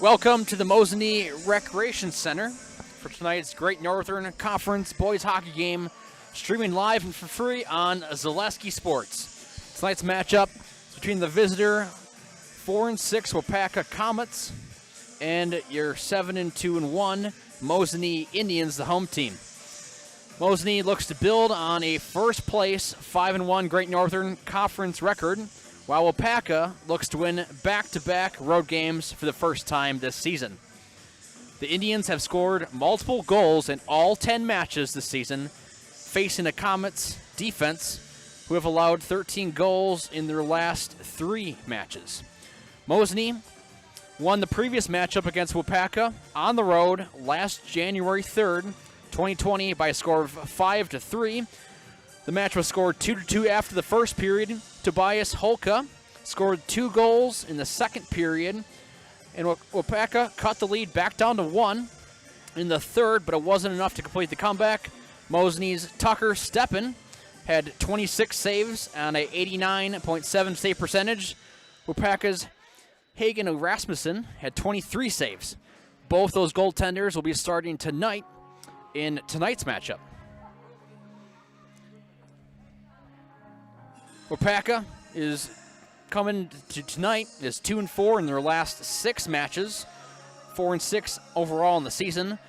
Welcome to the Mosinee Recreation Center for tonight's Great Northern Conference boys hockey game, streaming live and for free on Zaleski Sports. Tonight's matchup is between the visitor 4-6 Waupaca Comets and your 7-2-1 Mosinee Indians, the home team. Mosinee looks to build on a first-place 5-1 Great Northern Conference record, while Waupaca looks to win back-to-back road games for the first time this season. The Indians have scored multiple goals in all 10 matches this season, facing a Comets defense who have allowed 13 goals in their last 3 matches. Mosinee won the previous matchup against Waupaca on the road last January 3rd, 2020 by a score of 5-3. The match was scored 2-2 after the first period. Tobias Holka scored 2 goals in the second period, and Waupaca cut the lead back down to 1 in the third, but it wasn't enough to complete the comeback. Mosinee's Tucker Steppen had 26 saves on a 89.7 save percentage. Waupaca's Hagen Rasmussen had 23 saves. Both those goaltenders will be starting tonight in tonight's matchup. Waupaca is coming to tonight is 2-4 in their last 6 matches, 4-6 overall in the season.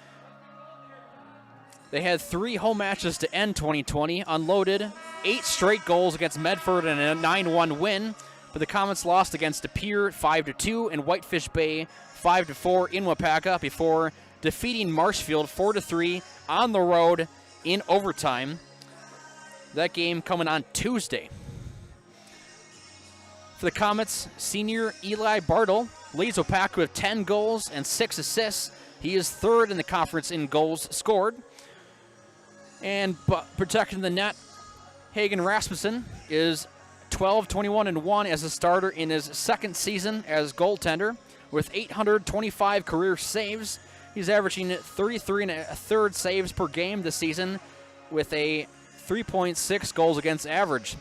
They had 3 home matches to end 2020, unloaded 8 straight goals against Medford and a 9-1 win, but the Comets lost against De Pere 5-2 and Whitefish Bay 5-4 in Waupaca before defeating Marshfield 4-3 on the road in overtime. That game coming on Tuesday. For the Comets, senior Eli Bartle leads Waupaca with 10 goals and 6 assists. He is third in the conference in goals scored. And protecting the net, Hagen Rasmussen is 12-21-1 as a starter in his second season as goaltender with 825 career saves. He's averaging 33 1/3 saves per game this season with a 3.6 goals against average.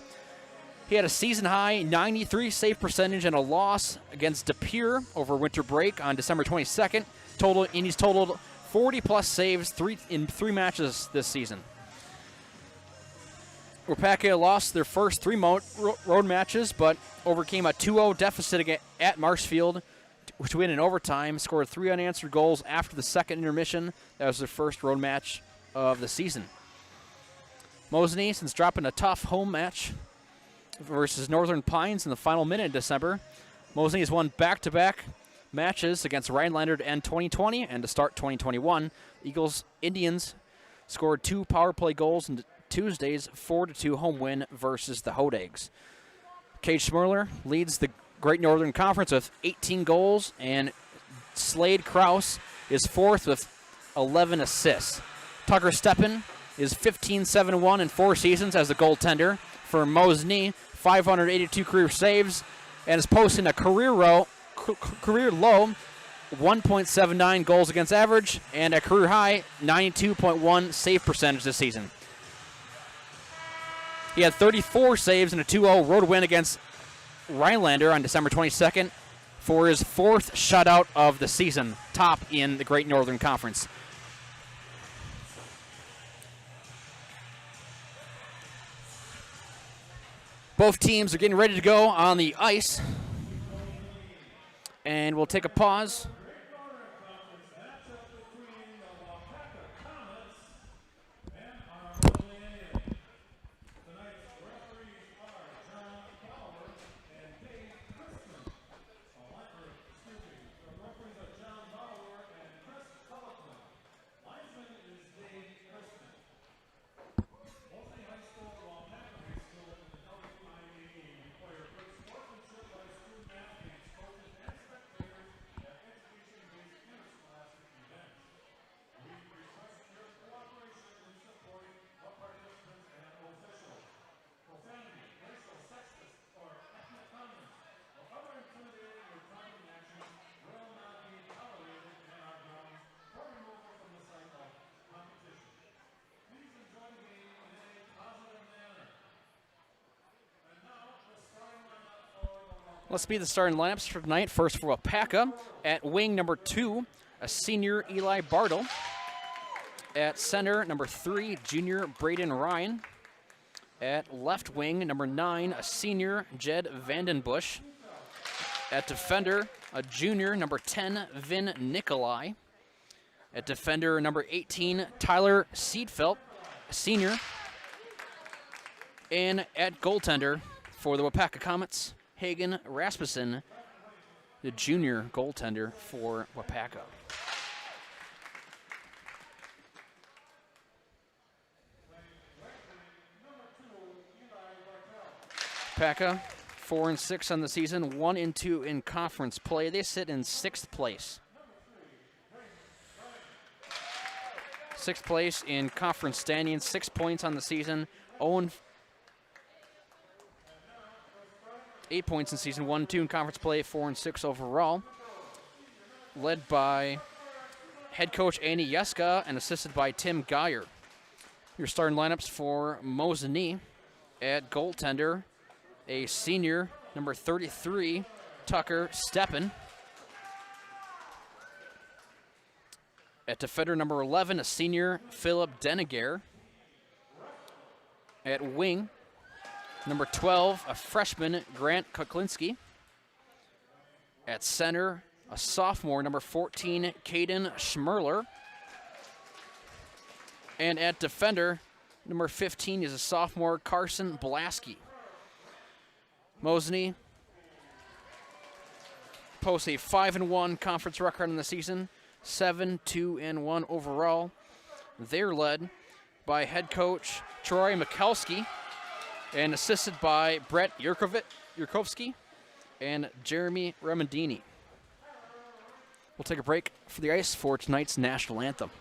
He had a season-high 93 save percentage and a loss against De Pere over winter break on December 22nd. He's totaled 40-plus saves in 3 matches this season. Waupaca lost their first 3 road matches, but overcame a 2-0 deficit at Marshfield, which win in overtime, scored 3 unanswered goals after the second intermission. That was their first road match of the season. Mosinee, since dropping a tough home match versus Northern Pines in the final minute in December, Mosinee has won back-to-back matches against Rhinelander to end 2020 and to start 2021. Indians scored 2 power play goals in Tuesday's 4-2 home win versus the Hodags. Cage Schmerler leads the Great Northern Conference with 18 goals, and Slade Krause is fourth with 11 assists. Tucker Steppen is 15-7-1 in 4 seasons as a goaltender for Mosinee, 582 career saves, and is posting a career low 1.79 goals against average and a career high 92.1 save percentage this season. He had 34 saves in a 2-0 road win against Rhinelander on December 22nd for his 4th shutout of the season, top in the Great Northern Conference. Both teams are getting ready to go on the ice, and we'll take a pause. Let's be the starting lineups for tonight. First for Waupaca. At wing, number 2, a senior Eli Bartle. At center, number 3, junior Braden Ryan. At left wing, number 9, a senior Jed Vandenbush. At defender, a junior, number 10, Vin Nikolai. At defender, number 18, Tyler Seedfelt, a senior. And at goaltender for the Waupaca Comets, Hagen Rasmussen, the junior goaltender for Waupaca. Waupaca, 4-6 on the season, 1-2 in conference play. They sit in 6th place. 6th place in conference standings, 6 points on the season, 8 points in season, 1-2 in conference play, 4-6 overall. Led by head coach Andy Yeska and assisted by Tim Geyer. Your starting lineups for Mosinee. At goaltender, a senior, number 33, Tucker Steppen. At defender, number 11, a senior, Philip Deniger. At wing, number 12, a freshman, Grant Kuklinski. At center, a sophomore, number 14, Caden Schmerler. And at defender, number 15 is a sophomore, Carson Blasky. Mosinee posts a 5-1 conference record in the season, 7-2-1 overall. They're led by head coach Troy Mikulski and assisted by Brett Yurkovsky and Jeremy Remendini. We'll take a break for the ice for tonight's national anthem.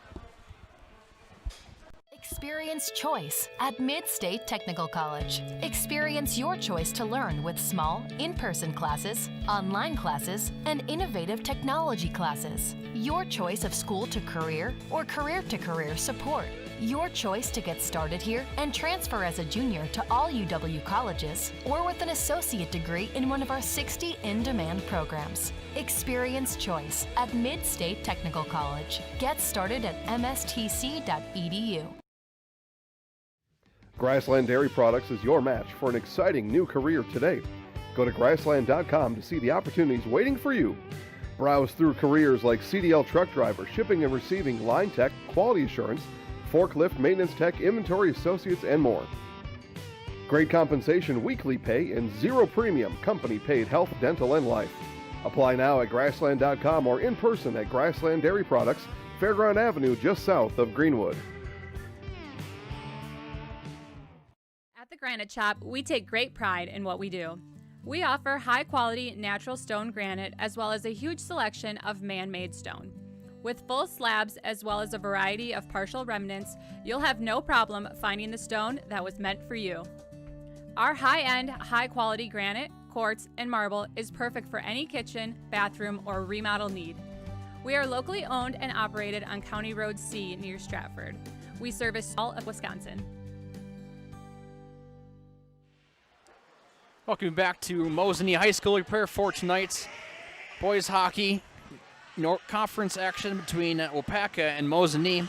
Experience choice at Mid-State Technical College. Experience your choice to learn with small, in-person classes, online classes, and innovative technology classes. Your choice of school to career or career to career support. Your choice to get started here and transfer as a junior to all UW colleges or with an associate degree in one of our 60 in-demand programs. Experience choice at Mid-State Technical College. Get started at mstc.edu. Grassland Dairy Products is your match for an exciting new career today. Go to grassland.com to see the opportunities waiting for you. Browse through careers like CDL truck driver, shipping and receiving, line tech, quality assurance, forklift, maintenance tech, inventory associates, and more. Great compensation, weekly pay, and zero premium company-paid health, dental, and life. Apply now at grassland.com or in person at Grassland Dairy Products, Fairground Avenue, just south of Greenwood. At the Granite Shop, we take great pride in what we do. We offer high-quality natural stone granite as well as a huge selection of man-made stone. With full slabs as well as a variety of partial remnants, you'll have no problem finding the stone that was meant for you. Our high-end, high-quality granite, quartz, and marble is perfect for any kitchen, bathroom, or remodel need. We are locally owned and operated on County Road C near Stratford. We service all of Wisconsin. Welcome back to Mosinee High School. We prepare for tonight's boys hockey conference action between Waupaca and Mosinee.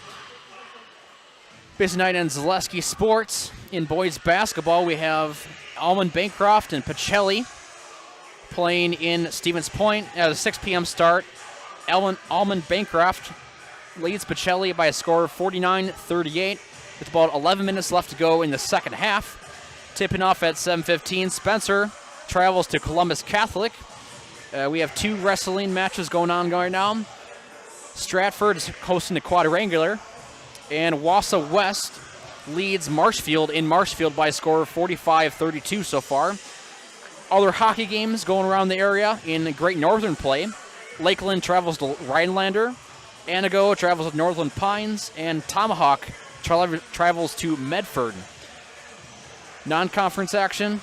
Busy night in Zaleski Sports. In boys basketball, we have Almond Bancroft and Pacelli playing in Stevens Point at a 6 p.m. start. Almond Bancroft leads Pacelli by a score of 49-38 with about 11 minutes left to go in the second half. Tipping off at 7:15, Spencer travels to Columbus Catholic. We have 2 wrestling matches going on right now. Stratford is hosting the quadrangular, and Wausau West leads Marshfield in Marshfield by a score of 45-32 so far. Other hockey games going around the area in Great Northern play. Lakeland travels to Rhinelander, Anago travels to Northland Pines, and Tomahawk travels to Medford. Non-conference action.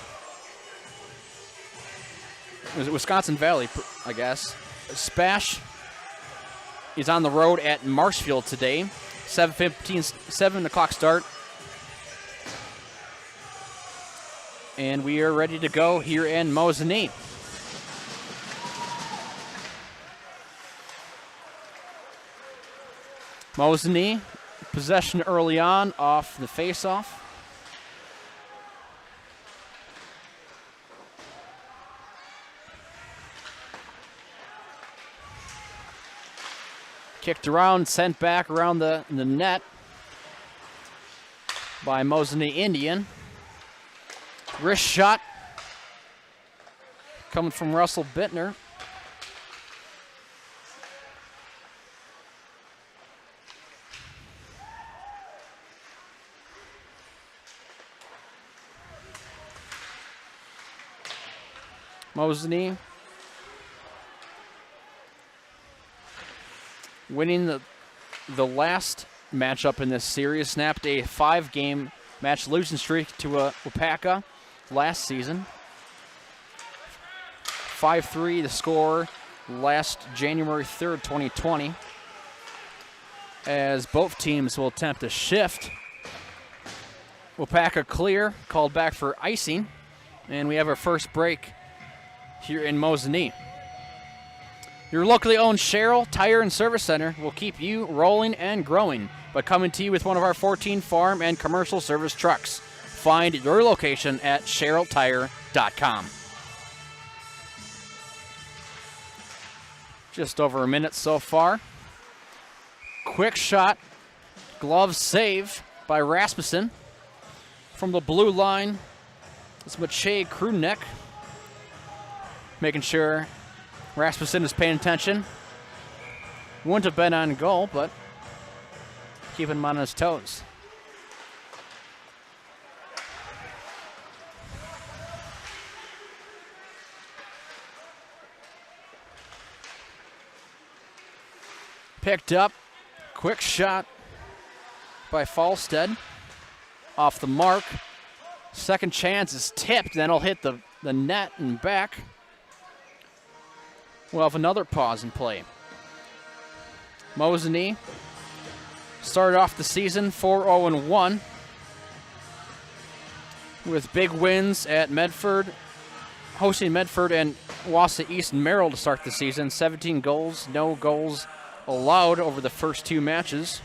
Was it Wisconsin Valley, I guess? Spash is on the road at Marshfield today. 7 o'clock start. And we are ready to go here in Mosinee. Mosinee, possession early on off the faceoff. Kicked around, sent back around the net by Mosinee Indian. Wrist shot coming from Russell Bittner. Mosinee winning the last matchup in this series, snapped a 5-game match losing streak to Waupaca last season. 5-3 the score last January 3rd, 2020. As both teams will attempt a shift. Waupaca clear, called back for icing. And we have our first break here in Mosinee. Your locally owned Sherrill Tire and Service Center will keep you rolling and growing by coming to you with one of our 14 farm and commercial service trucks. Find your location at SherrillTire.com. Just over a minute so far. Quick shot, glove save by Rasmussen. From the blue line, it's Maciej Krunek. Making sure Rasmussen is paying attention. Wouldn't have been on goal, but keeping him on his toes. Picked up. Quick shot by Falstead. Off the mark. Second chance is tipped, then it'll hit the net and back. We'll have another pause in play. Mosinee started off the season 4-0-1 with big wins at Medford, hosting Medford and Wausau East and Merrill to start the season. 17 goals, no goals allowed over the first 2 matches.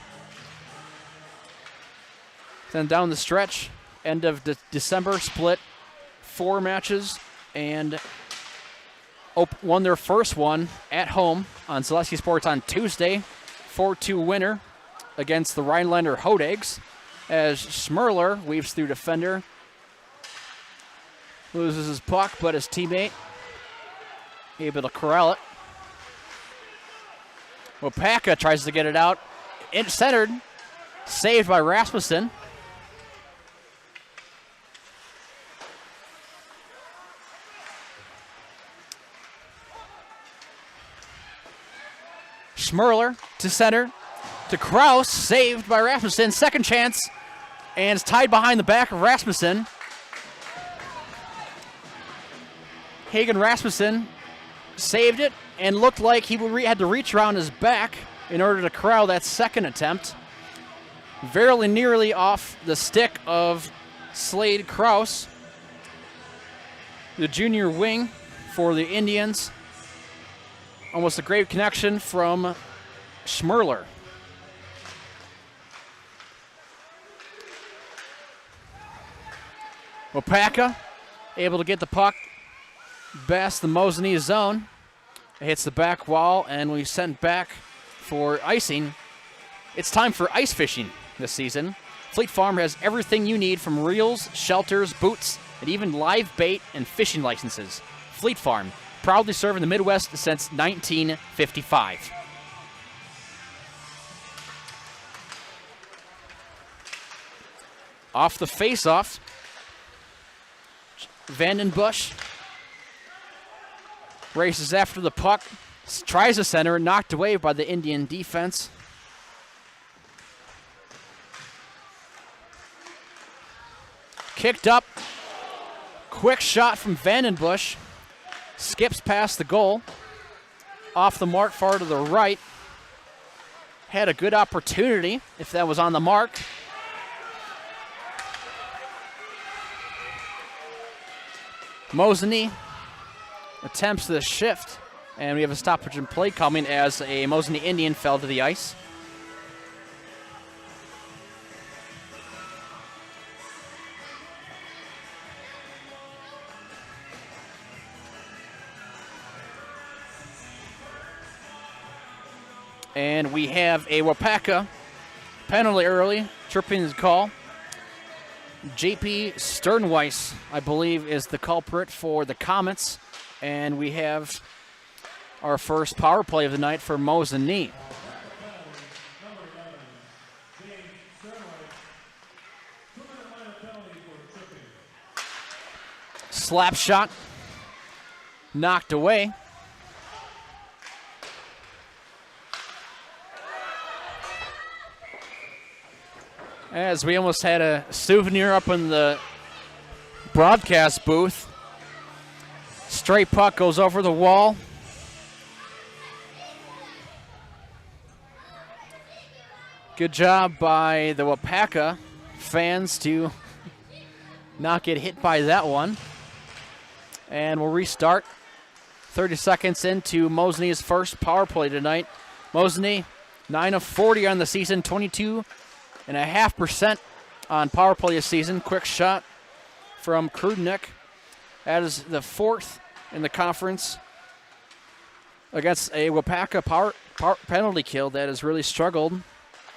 Then down the stretch, end of December, split 4 matches and won their first one at home on Zaleski Sports on Tuesday. 4-2 winner against the Rhinelander Hodags as Schmerler weaves through defender. Loses his puck, but his teammate able to corral it. Waupaca tries to get it out. Centered. Saved by Rasmussen. Schmerler to center, to Kraus, saved by Rasmussen. Second chance, and it's tied behind the back of Rasmussen. Hagen Rasmussen saved it and looked like he had to reach around his back in order to corral that second attempt. Very nearly off the stick of Slade Kraus, the junior wing for the Indians. Almost a great connection from Schmerler. Waupaca able to get the puck past the Mosinee zone. It hits the back wall, and we sent back for icing. It's time for ice fishing this season. Fleet Farm has everything you need from reels, shelters, boots, and even live bait and fishing licenses. Fleet Farm, proudly serving the Midwest since 1955. Off the face-off, Vandenbush races after the puck, tries to center, knocked away by the Indian defense. Kicked up, quick shot from Vandenbush. Skips past the goal. Off the mark, far to the right. Had a good opportunity if that was on the mark. Mosinee attempts the shift, and we have a stoppage in play coming as a Mosinee Indian fell to the ice. And we have a Waupaca penalty early, tripping the call. JP Sternweiss, I believe, is the culprit for the Comets. And we have our first power play of the night for Mosinee. Slap shot, knocked away. As we almost had a souvenir up in the broadcast booth. Straight puck goes over the wall. Good job by the Waupaca fans to not get hit by that one. And we'll restart 30 seconds into Mosinee's first power play tonight. Mosinee, 9 of 40 on the season, 22.5% on power play this season. Quick shot from Krudnick. That is the 4th in the conference against a Waupaca power penalty kill that has really struggled,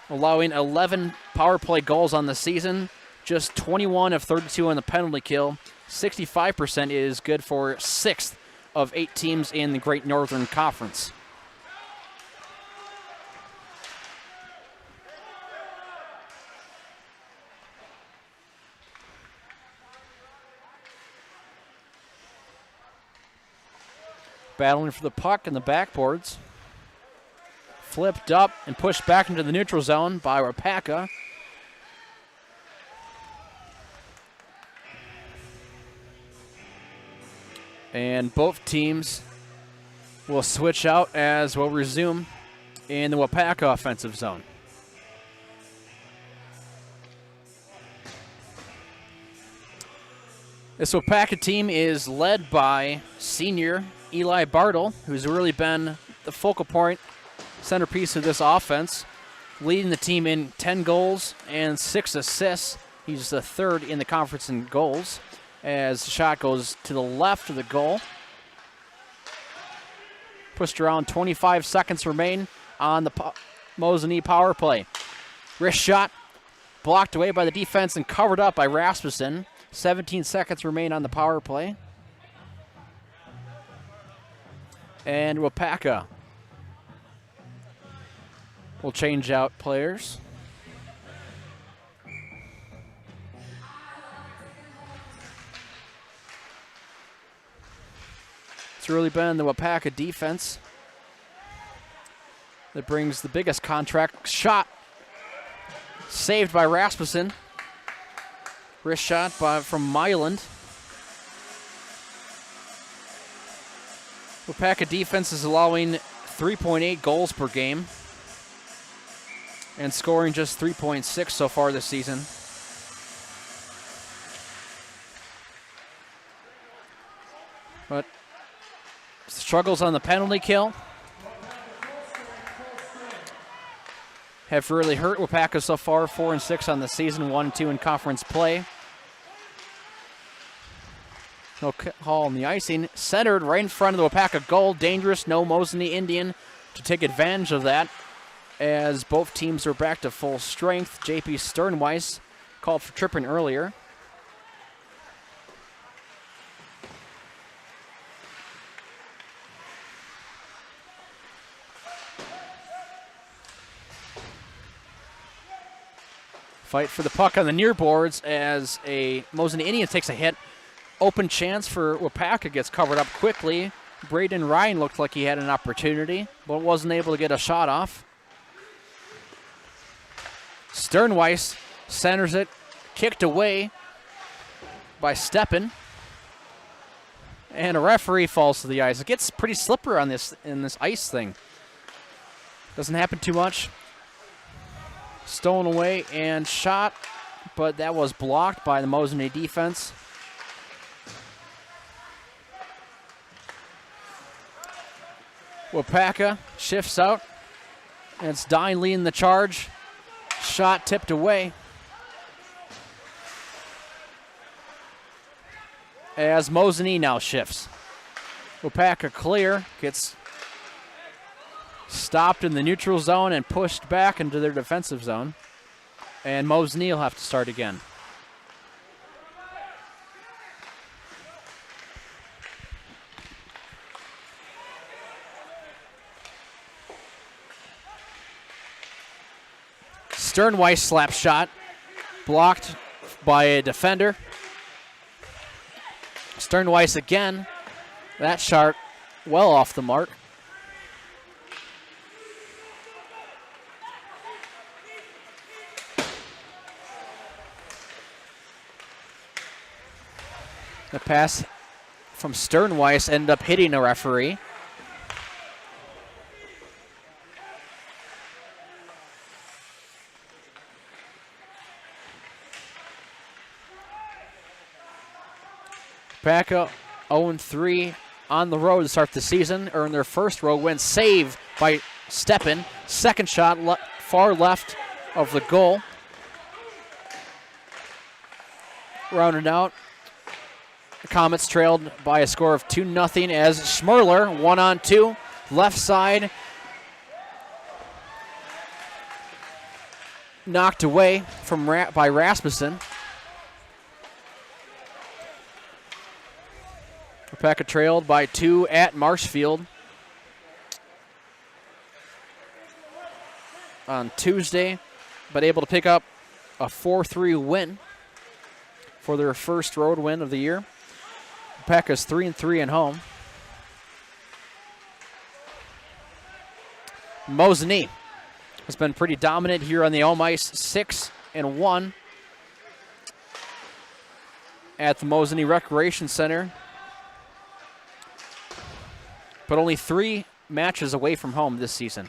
allowing 11 power play goals on the season, just 21 of 32 on the penalty kill. 65% is good for 6th of 8 teams in the Great Northern Conference. Battling for the puck in the backboards. Flipped up and pushed back into the neutral zone by Waupaca. And both teams will switch out as we'll resume in the Waupaca offensive zone. This Waupaca team is led by senior Eli Bartle, who's really been the focal point, centerpiece of this offense, leading the team in 10 goals and 6 assists. He's the 3rd in the conference in goals, as the shot goes to the left of the goal. Pushed around, 25 seconds remain on the Mosinee power play. Wrist shot, blocked away by the defense and covered up by Rasmussen. 17 seconds remain on the power play. And Waupaca will change out players. It's really been the Waupaca defense that brings the biggest contract. Shot saved by Rasmussen. Wrist shot from Myland. Waupaca defense is allowing 3.8 goals per game and scoring just 3.6 so far this season. But struggles on the penalty kill have really hurt Waupaca so far. 4-6 on the season, 1-2 in conference play. No call on the icing. Centered right in front of the Waupaca goal. Dangerous. No Mosinee Indian to take advantage of that, as both teams are back to full strength. JP Sternweiss called for tripping earlier. Fight for the puck on the near boards as a Mosinee Indian takes a hit. Open chance for Waupaca, gets covered up quickly. Braden Ryan looked like he had an opportunity, but wasn't able to get a shot off. Sternweiss centers it, kicked away by Steppen. And a referee falls to the ice. It gets pretty slippery on this ice thing. Doesn't happen too much. Stolen away and shot, but that was blocked by the Mosinee defense. Waupaca shifts out, and it's Dine leading the charge. Shot tipped away. As Mosinee now shifts. Waupaca clear, gets stopped in the neutral zone and pushed back into their defensive zone. And Mosinee will have to start again. Sternweiss slap shot, blocked by a defender. Sternweiss again. That shot well off the mark. The pass from Sternweiss ended up hitting a referee. Waupaca 0-3 on the road to start the season. Earned their first road win. Save by Steppen. Second shot far left of the goal. Rounded out. The Comets trailed by a score of 2-0 as Schmerler 1-on-2. Left side. Knocked away by Rasmussen. Waupaca trailed by 2 at Marshfield on Tuesday, but able to pick up a 4-3 win for their first road win of the year. Waupaca's 3-3 at home. Mosinee has been pretty dominant here on the home ice, 6-1 at the Mosinee Recreation Center, but only 3 matches away from home this season.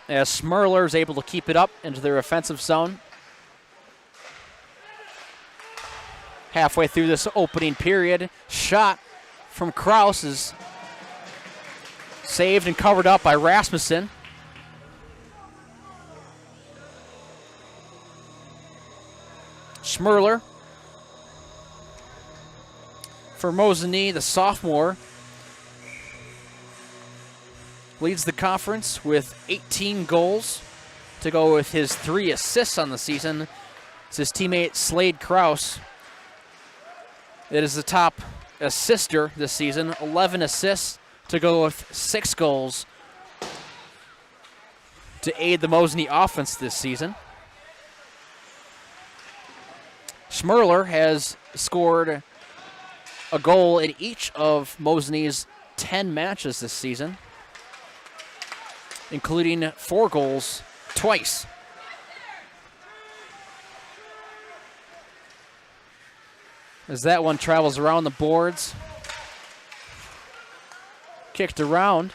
As Schmerler is able to keep it up into their offensive zone. Halfway through this opening period, shot from Kraus is saved and covered up by Rasmussen. Schmerler for Mosinee, the sophomore, leads the conference with 18 goals to go with his 3 assists on the season. It's his teammate Slade Kraus that is the top assister this season, 11 assists to go with 6 goals to aid the Mosinee offense this season. Schmerler has scored a goal in each of Mosinee's 10 matches this season, including 4 goals twice. As that one travels around the boards. Kicked around.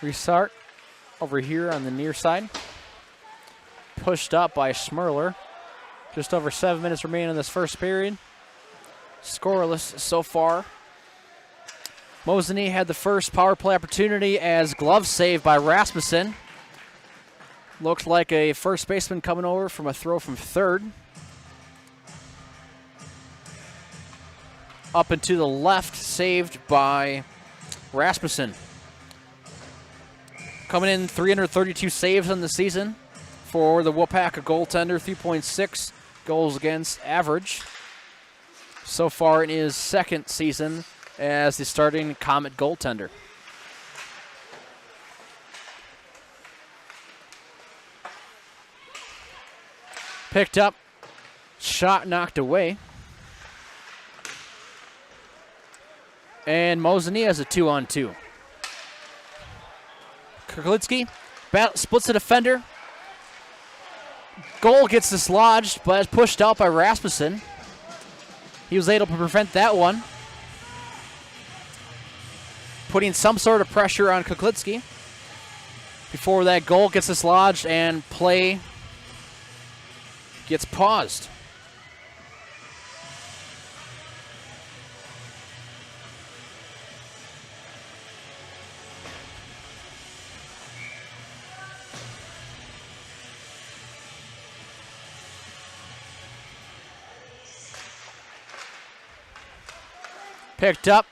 Restart over here on the near side. Pushed up by Schmerler. Just over 7 minutes remaining in this first period. Scoreless so far. Mosinee had the first power play opportunity as glove save by Rasmussen. Looked like a first baseman coming over from a throw from third. Up and to the left, saved by Rasmussen. Coming in 332 saves on the season for the Waupaca goaltender, 3.6 goals against average. So far in his second season as the starting Comet goaltender. Picked up, shot knocked away. And Mosinee has a 2-on-2. Krklitsky splits the defender. Goal gets dislodged, but is pushed out by Rasmussen. He was able to prevent that one. putting some sort of pressure on Kuklitsky before that goal gets dislodged and play gets paused. Picked up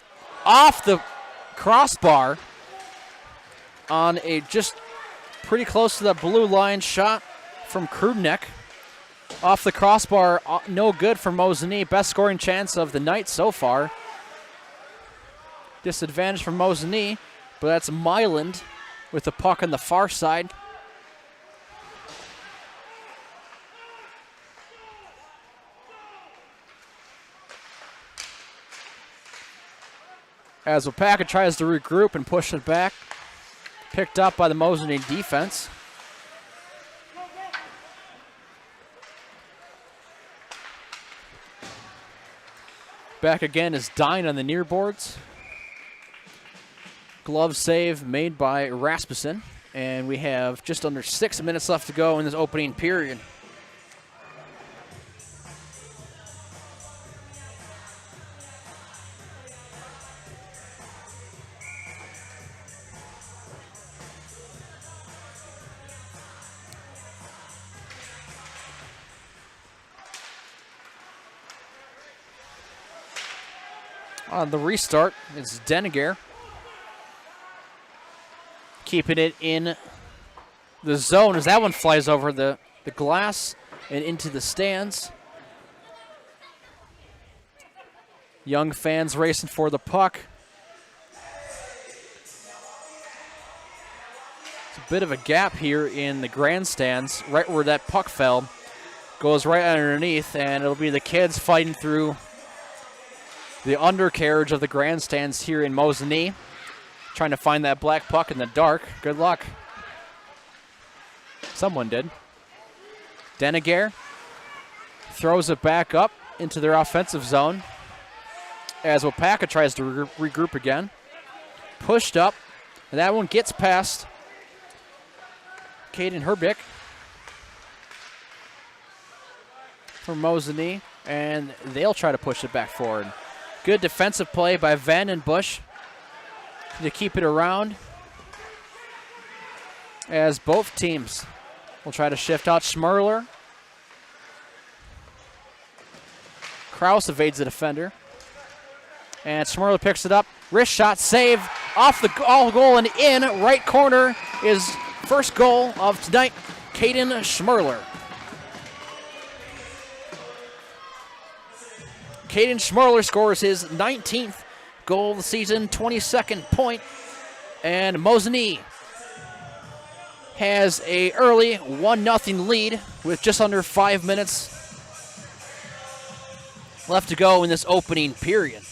off the crossbar on a just pretty close to the blue line shot from Krudnek. Off the crossbar, no good for Mosinee. Best scoring chance of the night so far. Disadvantage for Mosinee, but that's Myland with the puck on the far side. As Waupaca tries to regroup and push it back. Picked up by the Mosinee defense. Back again is Dine on the near boards. Glove save made by Rasmussen. And we have just under 6 minutes left to go in this opening period. On the restart, it's Deniger. Keeping it in the zone as that one flies over the glass and into the stands. Young fans racing for the puck. It's a bit of a gap here in the grandstands. Right where that puck fell goes right underneath, and it'll be the kids fighting through the undercarriage of the grandstands here in Mosinee, trying to find that black puck in the dark. Good luck. Someone did. Deniger throws it back up into their offensive zone as Waupaca tries to regroup again. Pushed up, and that one gets past Caden Herbick from Mosinee, and they'll try to push it back forward. Good defensive play by Van and Bush to keep it around as both teams will try to shift out. Schmerler. Kraus evades the defender. And Schmerler picks it up. Wrist shot, save, off the goal and in. Right corner is first goal of tonight, Caden Schmerler. Caden Schmerler scores his 19th goal of the season, 22nd point, and Mosinee has a early 1-0 lead with just under 5 minutes left to go in this opening period.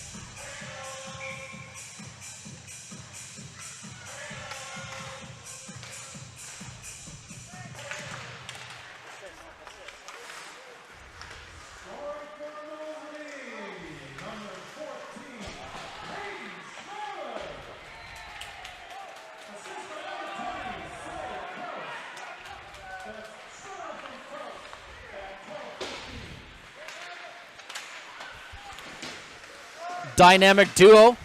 Dynamic duo,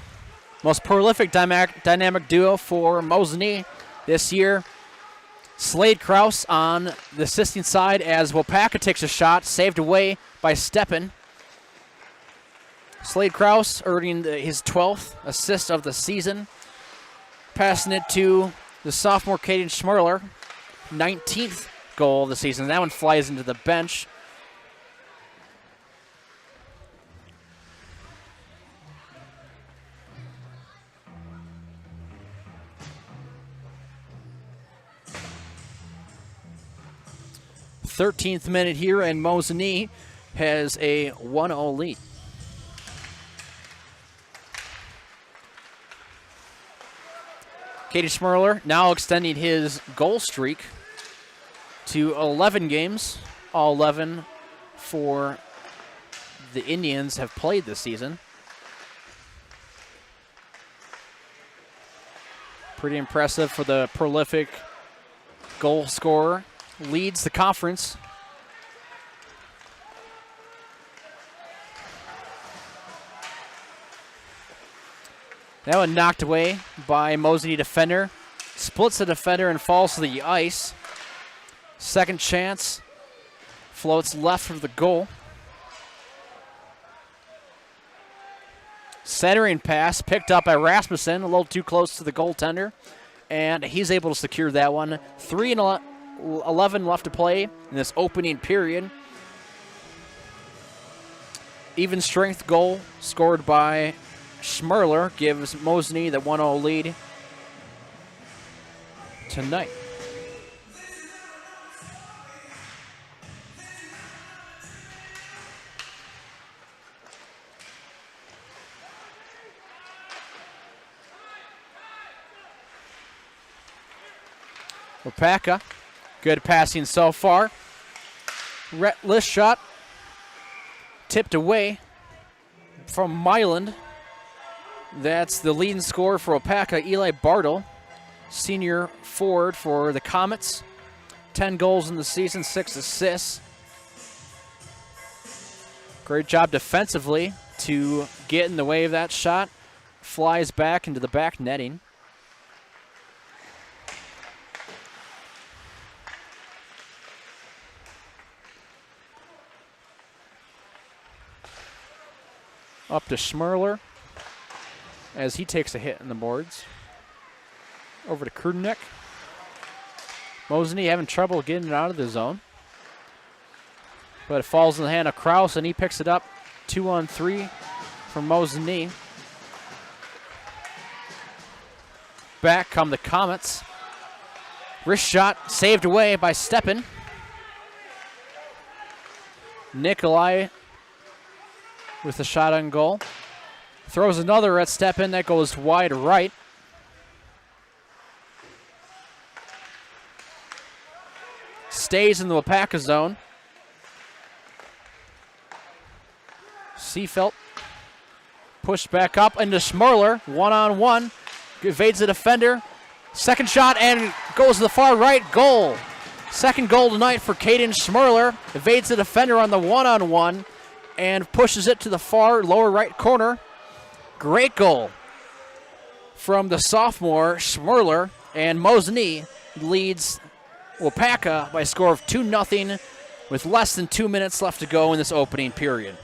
most prolific dynamic duo for Mosinee this year. Slade Kraus on the assisting side as Waupaca takes a shot, saved away by Steppen. Slade Kraus earning his 12th assist of the season, passing it to the sophomore Caden Schmerler, 19th goal of the season. That one flies into the bench. .13th minute here, and Mosinee has a 1-0 lead. Caden Schmerler now extending his goal streak to 11 games. All 11 for the Indians have played this season. Pretty impressive for the prolific goal scorer. Leads the conference. That one knocked away by Mosinee defender. Splits the defender and falls to the ice. Second chance. Floats left of the goal. Centering pass picked up by Rasmussen, a little too close to the goaltender. And he's able to secure that one. 3:11 left to play in this opening period. Even strength goal scored by Schmerler gives Mosinee the 1-0 lead tonight. Waupaca, good passing so far. List shot tipped away from Myland. That's the leading scorer for Waupaca, Eli Bartle, senior forward for the Comets. 10 goals in the season, 6 assists. Great job defensively to get in the way of that shot. Flies back into the back netting. Up to Schmerler as he takes a hit in the boards. Over to Krudenek. Mosinee having trouble getting it out of the zone. But it falls in the hand of Kraus, and he picks it up. 2-on-3 from Mosinee. Back come the Comets. Wrist shot saved away by Steppen. Nikolai with the shot on goal. Throws another at Steppen that goes wide right. Stays in the Waupaca zone. Seafelt pushed back up into Schmerler. 1-on-1. Evades the defender. Second shot and goes to the far right. Goal. Second goal tonight for Caden Schmerler. Evades the defender on the 1-on-1 and pushes it to the far lower right corner. Great goal from the sophomore Schmerler, and Mosinee leads Waupaca by a score of 2-0 with less than 2 minutes left to go in this opening period.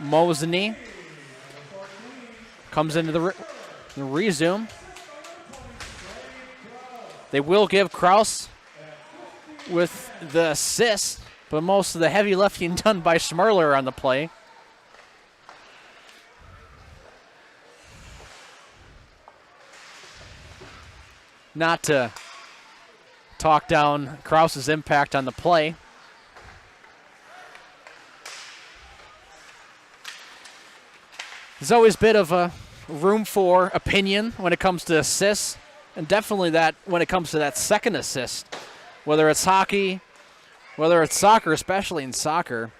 Mosinee comes into the resume. They will give Kraus with the assist, but most of the heavy lifting done by Schmerler on the play. Not to talk down Kraus's impact on the play. There's always a bit of a room for opinion when it comes to assists, and definitely that when it comes to that second assist. Whether it's hockey, whether it's soccer, especially in soccer,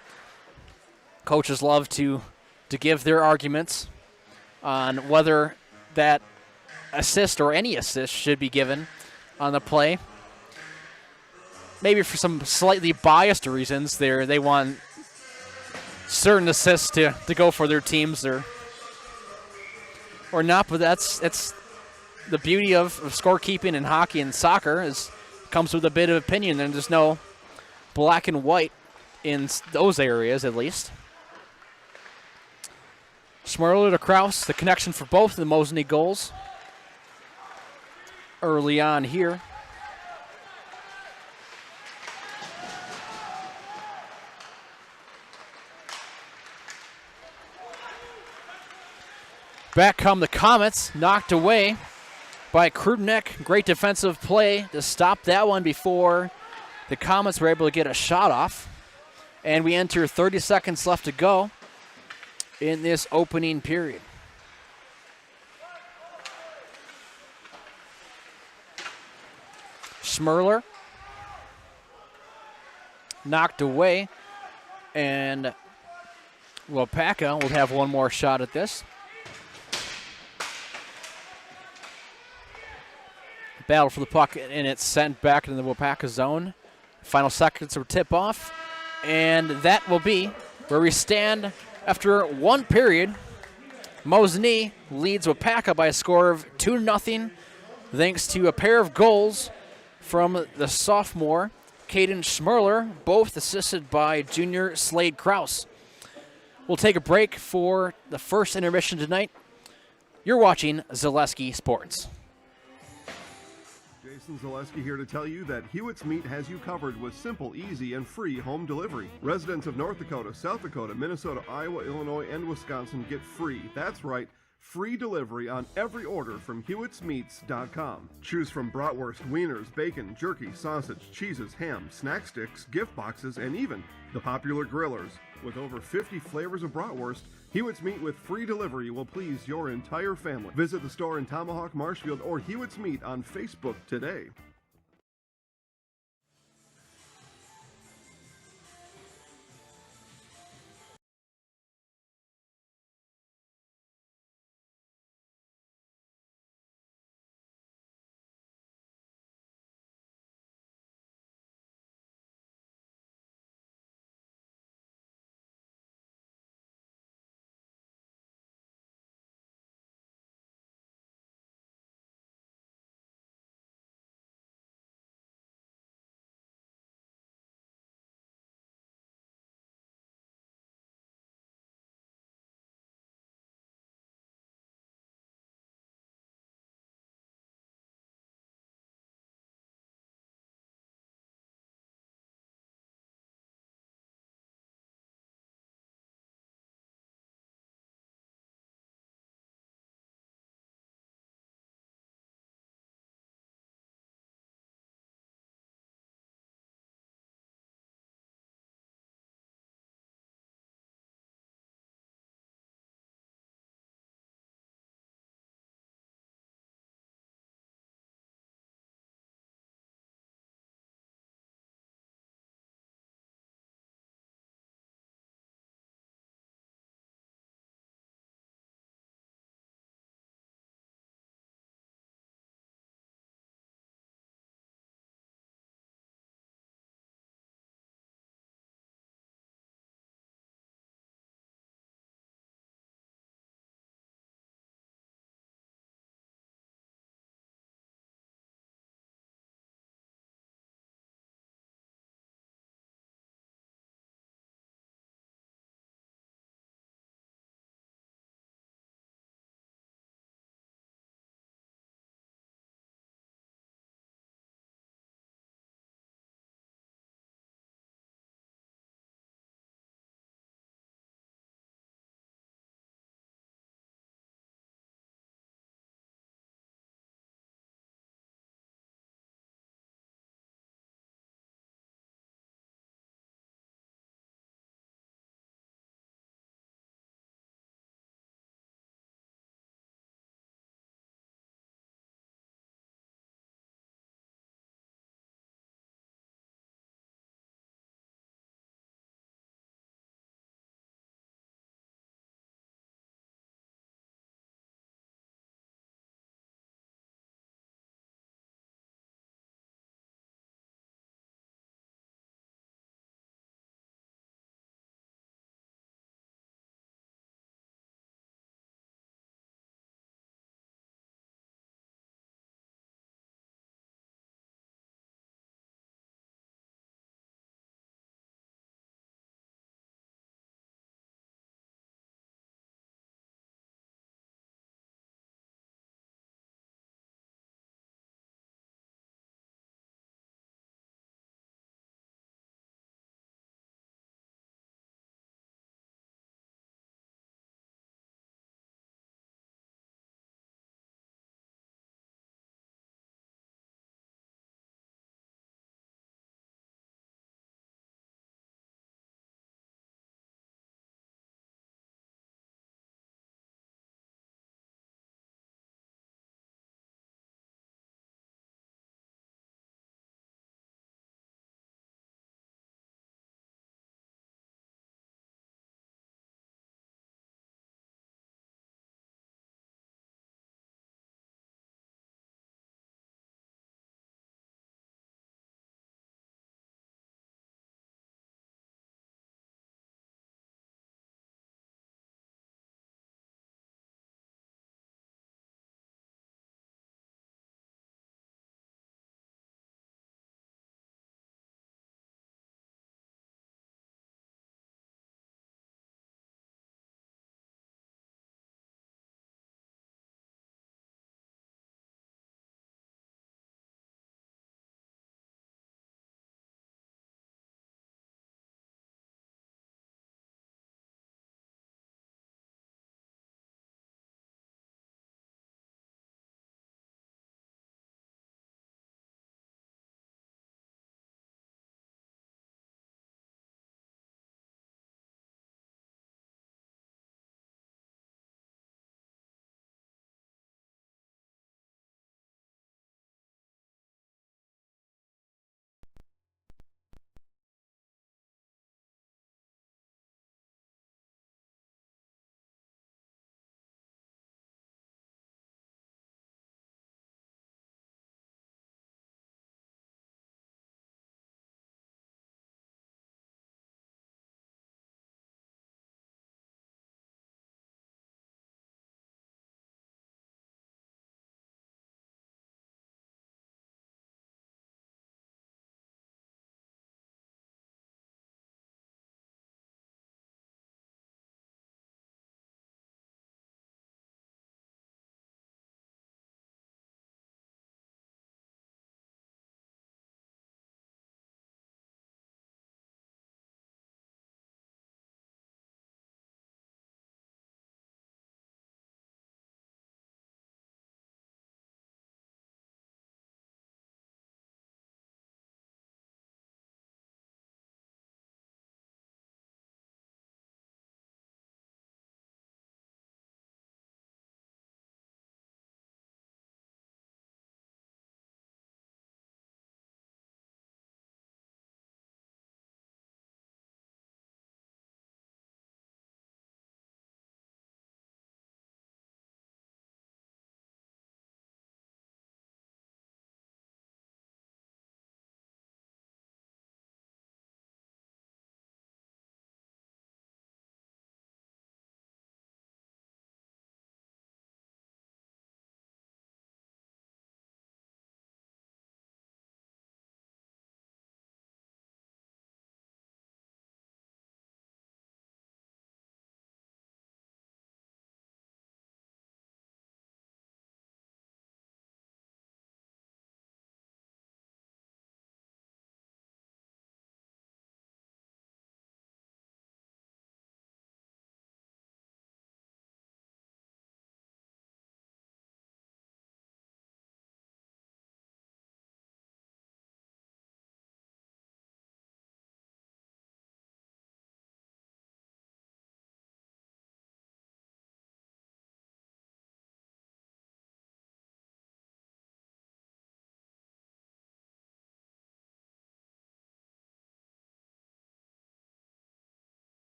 coaches love to give their arguments on whether that assist or any assist should be given on the play. Maybe for some slightly biased reasons, they want certain assists to go for their teams or not, but it's the beauty of scorekeeping in hockey and soccer comes with a bit of opinion, and there's no black and white in those areas, at least. Schmerler to Kraus, the connection for both of the Mosinee goals early on here. Back come the Comets, knocked away by Krudenek. Great defensive play to stop that one before the Comets were able to get a shot off. And we enter 30 seconds left to go in this opening period. Schmerler. Knocked away. And Waupaca will have one more shot at this. Battle for the puck, and it's sent back into the Waupaca zone. Final seconds of tip-off. And that will be where we stand after one period. Mosinee leads Waupaca by a score of 2-0, thanks to a pair of goals from the sophomore, Caden Schmerler, both assisted by junior Slade Kraus. We'll take a break for the first intermission tonight. You're watching Zaleski Sports. Jason Zaleski here to tell you that Hewitt's Meat has you covered with simple, easy, and free home delivery. Residents of North Dakota, South Dakota, Minnesota, Iowa, Illinois, and Wisconsin get free. That's right, free delivery on every order from Hewitt'sMeats.com. Choose from bratwurst, wieners, bacon, jerky, sausage, cheeses, ham, snack sticks, gift boxes, and even the popular grillers. With over 50 flavors of bratwurst, Hewitt's Meat with free delivery will please your entire family. Visit the store in Tomahawk, Marshfield, or Hewitt's Meat on Facebook today.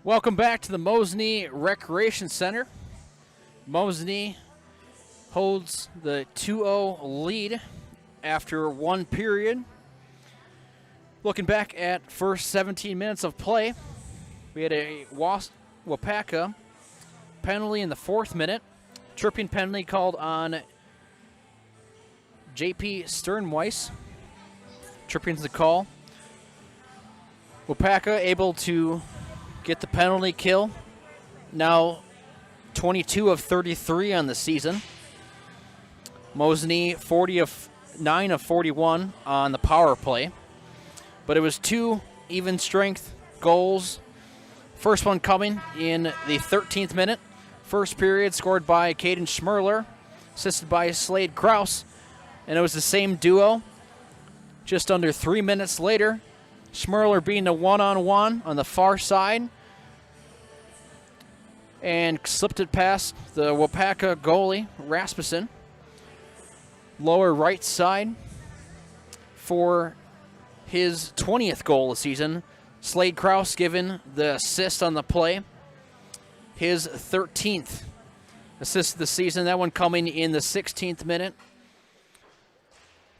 Welcome back to the Mosinee Recreation Center. Mosinee holds the 2-0 lead after one period. Looking back at first 17 minutes of play, we had a Waupaca penalty in the 4th minute. Tripping penalty called on J.P. Sternweiss. Tripping's the call. Waupaca able to get the penalty kill. Now 22 of 33 on the season. Mosinee 9 of 41 on the power play. But it was 2 even strength goals. First one coming in the 13th minute. First period scored by Caden Schmerler, assisted by Slade Kraus. And it was the same duo. Just under 3 minutes later, Schmerler being the one-on-one on the far side and slipped it past the Waupaca goalie, Rasmussen. Lower right side for his 20th goal of the season. Slade Kraus given the assist on the play. His 13th assist of the season. That one coming in the 16th minute.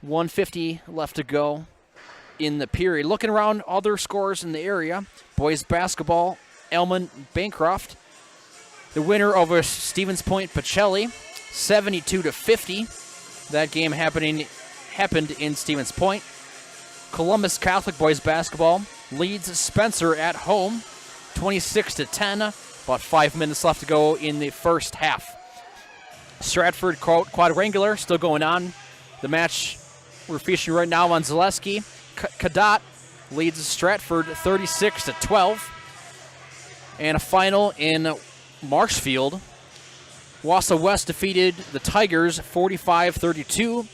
1:50 left to go in the period. Looking around other scores in the area, boys basketball, Elman Bancroft, the winner over Stevens Point Pacelli, 72-50. That game happened in Stevens Point. Columbus Catholic boys basketball leads Spencer at home, 26-10. About 5 minutes left to go in the first half. Stratford quadrangular still going on. The match we're featuring right now on Zaleski. Cadott leads Stratford 36-12. And a final in Marshfield. Wausau West defeated the Tigers 45-32.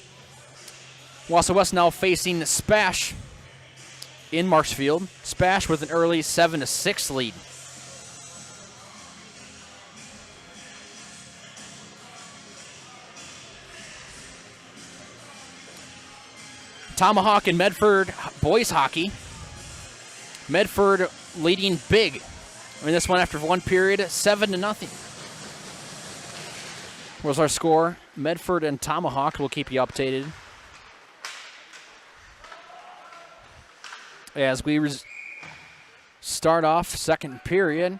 Wausau West now facing Spash in Marshfield. Spash with an early 7-6 lead. Tomahawk and Medford boys hockey. Medford leading big in this one after one period, 7-0. Was our score. Medford and Tomahawk will keep you updated as we start off second period.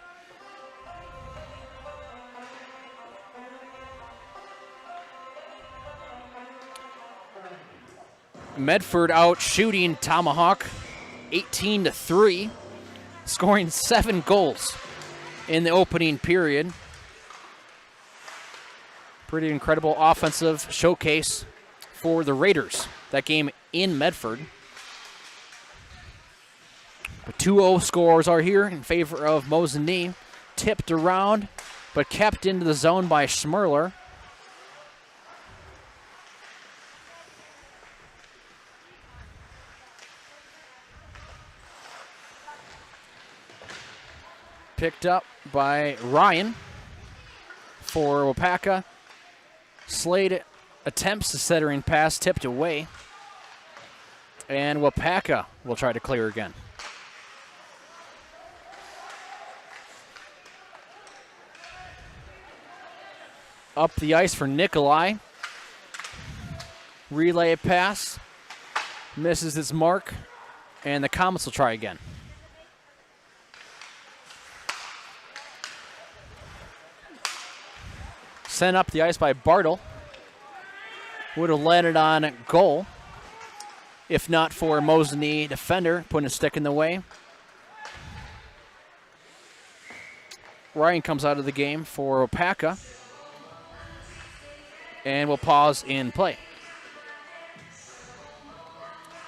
Medford out shooting Tomahawk 18-3, scoring 7 goals in the opening period. Pretty incredible offensive showcase for the Raiders. That game in Medford. The 2-0 scores are here in favor of Mosinee. Tipped around, but kept into the zone by Schmerler. Picked up by Ryan for Waupaca. Slade attempts the centering pass, tipped away. And Waupaca will try to clear again. Up the ice for Nikolai. Relay pass. Misses its mark. And the Comets will try again. Sent up the ice by Bartle. Would have landed on goal if not for Mosinee defender putting a stick in the way. Ryan comes out of the game for Waupaca. And we'll pause in play.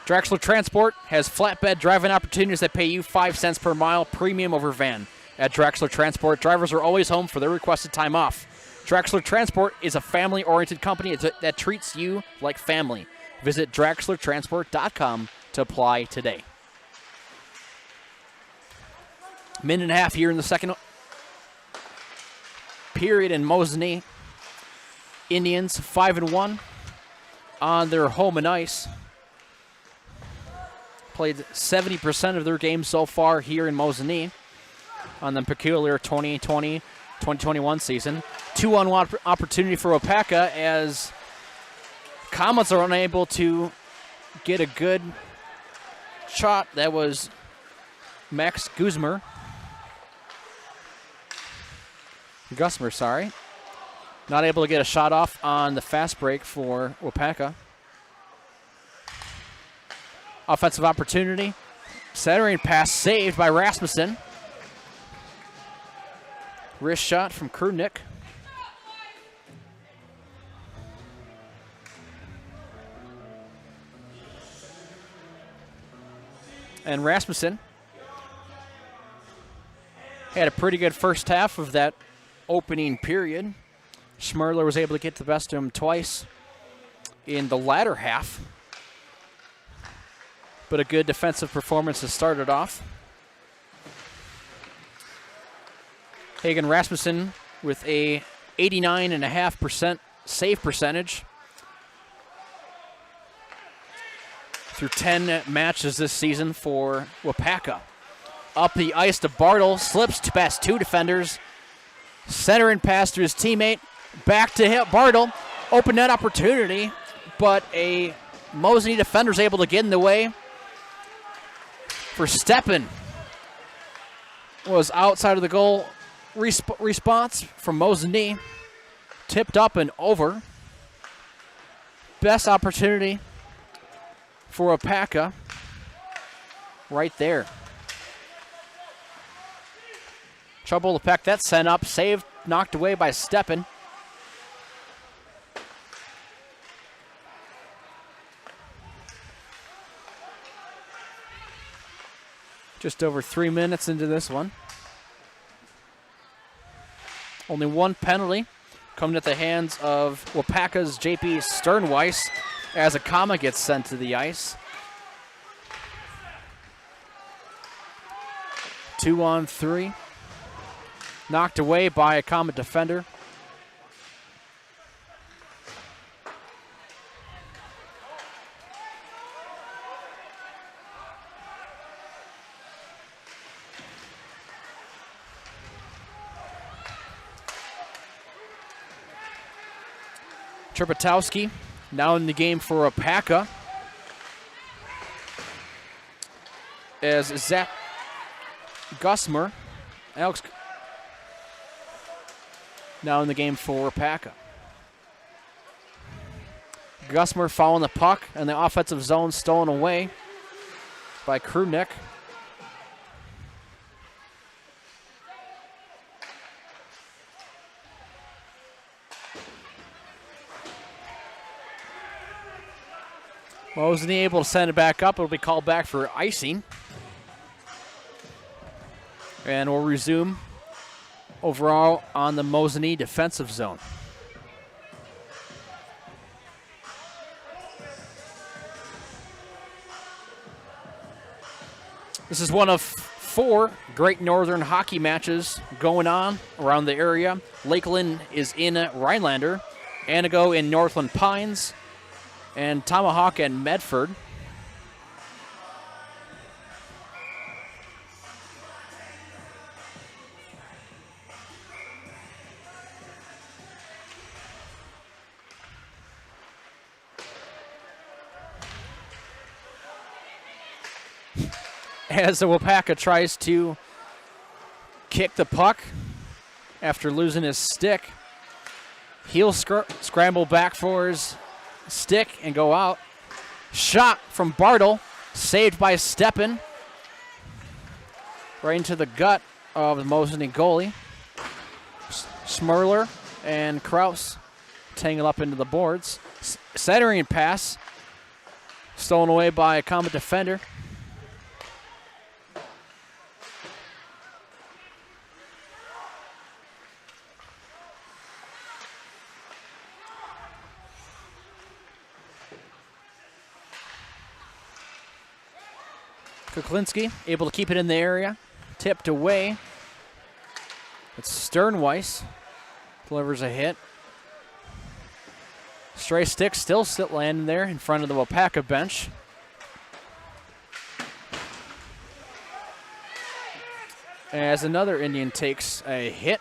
Drexler Transport has flatbed driving opportunities that pay you 5 cents per mile premium over van. At Drexler Transport, drivers are always home for their requested time off. Drexler Transport is a family-oriented company that treats you like family. Visit DrexlerTransport.com to apply today. Minute and a half here in the second period in Mosinee. Indians 5-1 on their home and ice. Played 70% of their games so far here in Mosinee. on the peculiar 2020-2021 season. 2-on-1 opportunity for Waupaca as Comets are unable to get a good shot. That was Max Gusmer, sorry. Not able to get a shot off on the fast break for Waupaca. Offensive opportunity. Centering pass saved by Rasmussen. Wrist shot from Krunick. And Rasmussen had a pretty good first half of that opening period. Schmerler was able to get the best of him twice in the latter half. But a good defensive performance has started off. Hagen Rasmussen with a 89.5% save percentage through 10 matches this season for Waupaca. Up the ice to Bartle, slips past two defenders. Center and pass to his teammate. Back to hit Bartle. Open net opportunity, but a Mosinee defender is able to get in the way. For Steppen was outside of the goal. Response from Mosinee. Tipped up and over. Best opportunity for Waupaca right there. Trouble to peck that sent up. Saved, knocked away by Steppen. Just over 3 minutes into this one. Only one penalty coming at the hands of Waupaca's JP Sternweiss as a comma gets sent to the ice. 2-on-3. Knocked away by a Comet defender. Trepetowski now in the game for Waupaca as Zach Gusmer, Alex now in the game for Waupaca. Gusmer following the puck and the offensive zone stolen away by Krunick. Mosinee able to send it back up. It'll be called back for icing. And we'll resume overall on the Mosinee defensive zone. This is one of 4 Great Northern hockey matches going on around the area. Lakeland is in Rhinelander, Anago in Northland Pines, and Tomahawk and Medford. As the Waupaca tries to kick the puck after losing his stick, he'll scramble back for his stick and go out. Shot from Bartle, saved by Steppen. Right into the gut of the Mosinee goalie. Schmerler and Kraus tangle up into the boards. Centering pass, stolen away by a Comet defender. Kuklinski able to keep it in the area. Tipped away. It's Sternweiss. Delivers a hit. Stray stick still landing there in front of the Waupaca bench. as another Indian takes a hit.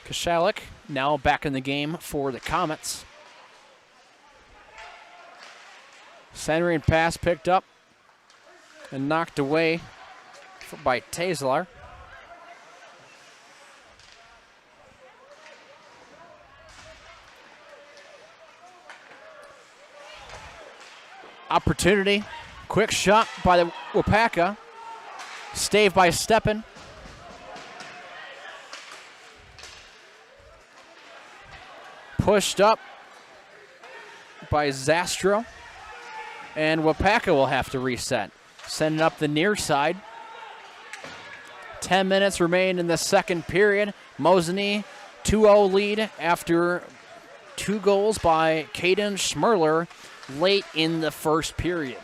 Kashalik now back in the game for the Comets. Centering pass picked up and knocked away by Tazlar. Opportunity. Quick shot by the Waupaca. Stave by Steppen. Pushed up by Zastro. And Waupaca will have to reset. Sending up the near side. 10 minutes remain in the second period. Mosinee 2-0 lead after 2 goals by Caden Schmerler late in the first period.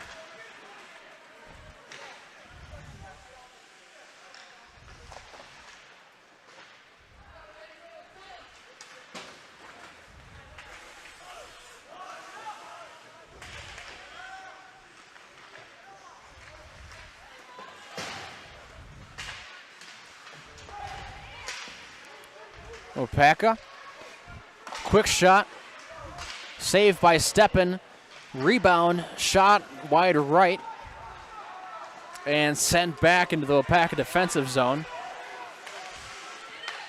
Waupaca, quick shot, saved by Steppen, rebound, shot wide right, and sent back into the Waupaca defensive zone.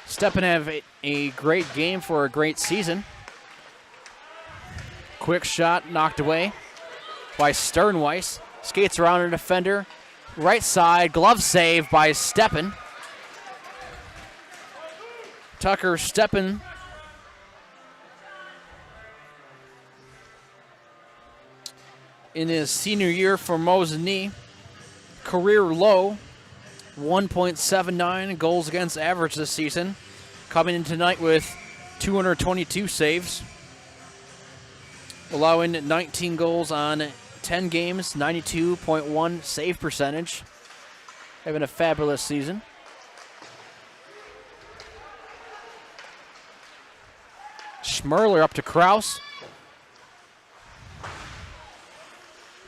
Steppen have a great game for a great season. Quick shot knocked away by Sternweiss, skates around a defender, right side, glove save by Steppen. Tucker Steppen in his senior year for Mosinee, career low, 1.79 goals against average this season, coming in tonight with 222 saves, allowing 19 goals on 10 games, 92.1 save percentage, having a fabulous season. Schmerler up to Kraus.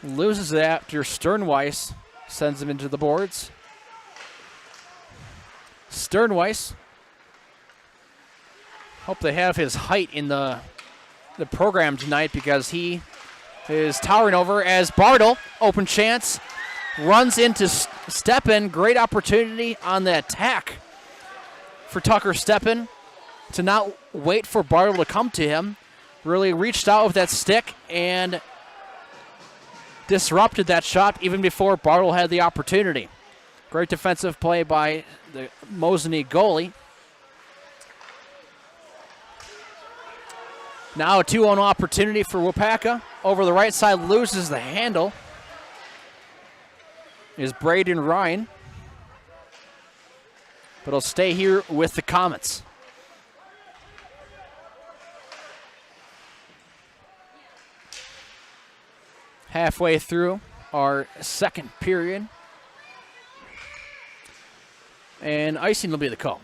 Loses it after Sternweiss sends him into the boards. Sternweiss. Hope they have his height in the program tonight because he is towering over as Bartle, open chance, runs into Steppen. Great opportunity on the attack for Tucker Steppen to not wait for Bartle to come to him. Really reached out with that stick and disrupted that shot even before Bartle had the opportunity. Great defensive play by the Mosinee goalie. Now a 2-on opportunity for Waupaca. Over the right side, loses the handle. Is Braden Ryan. But he'll stay here with the Comets. Halfway through our second period. And icing will be the call.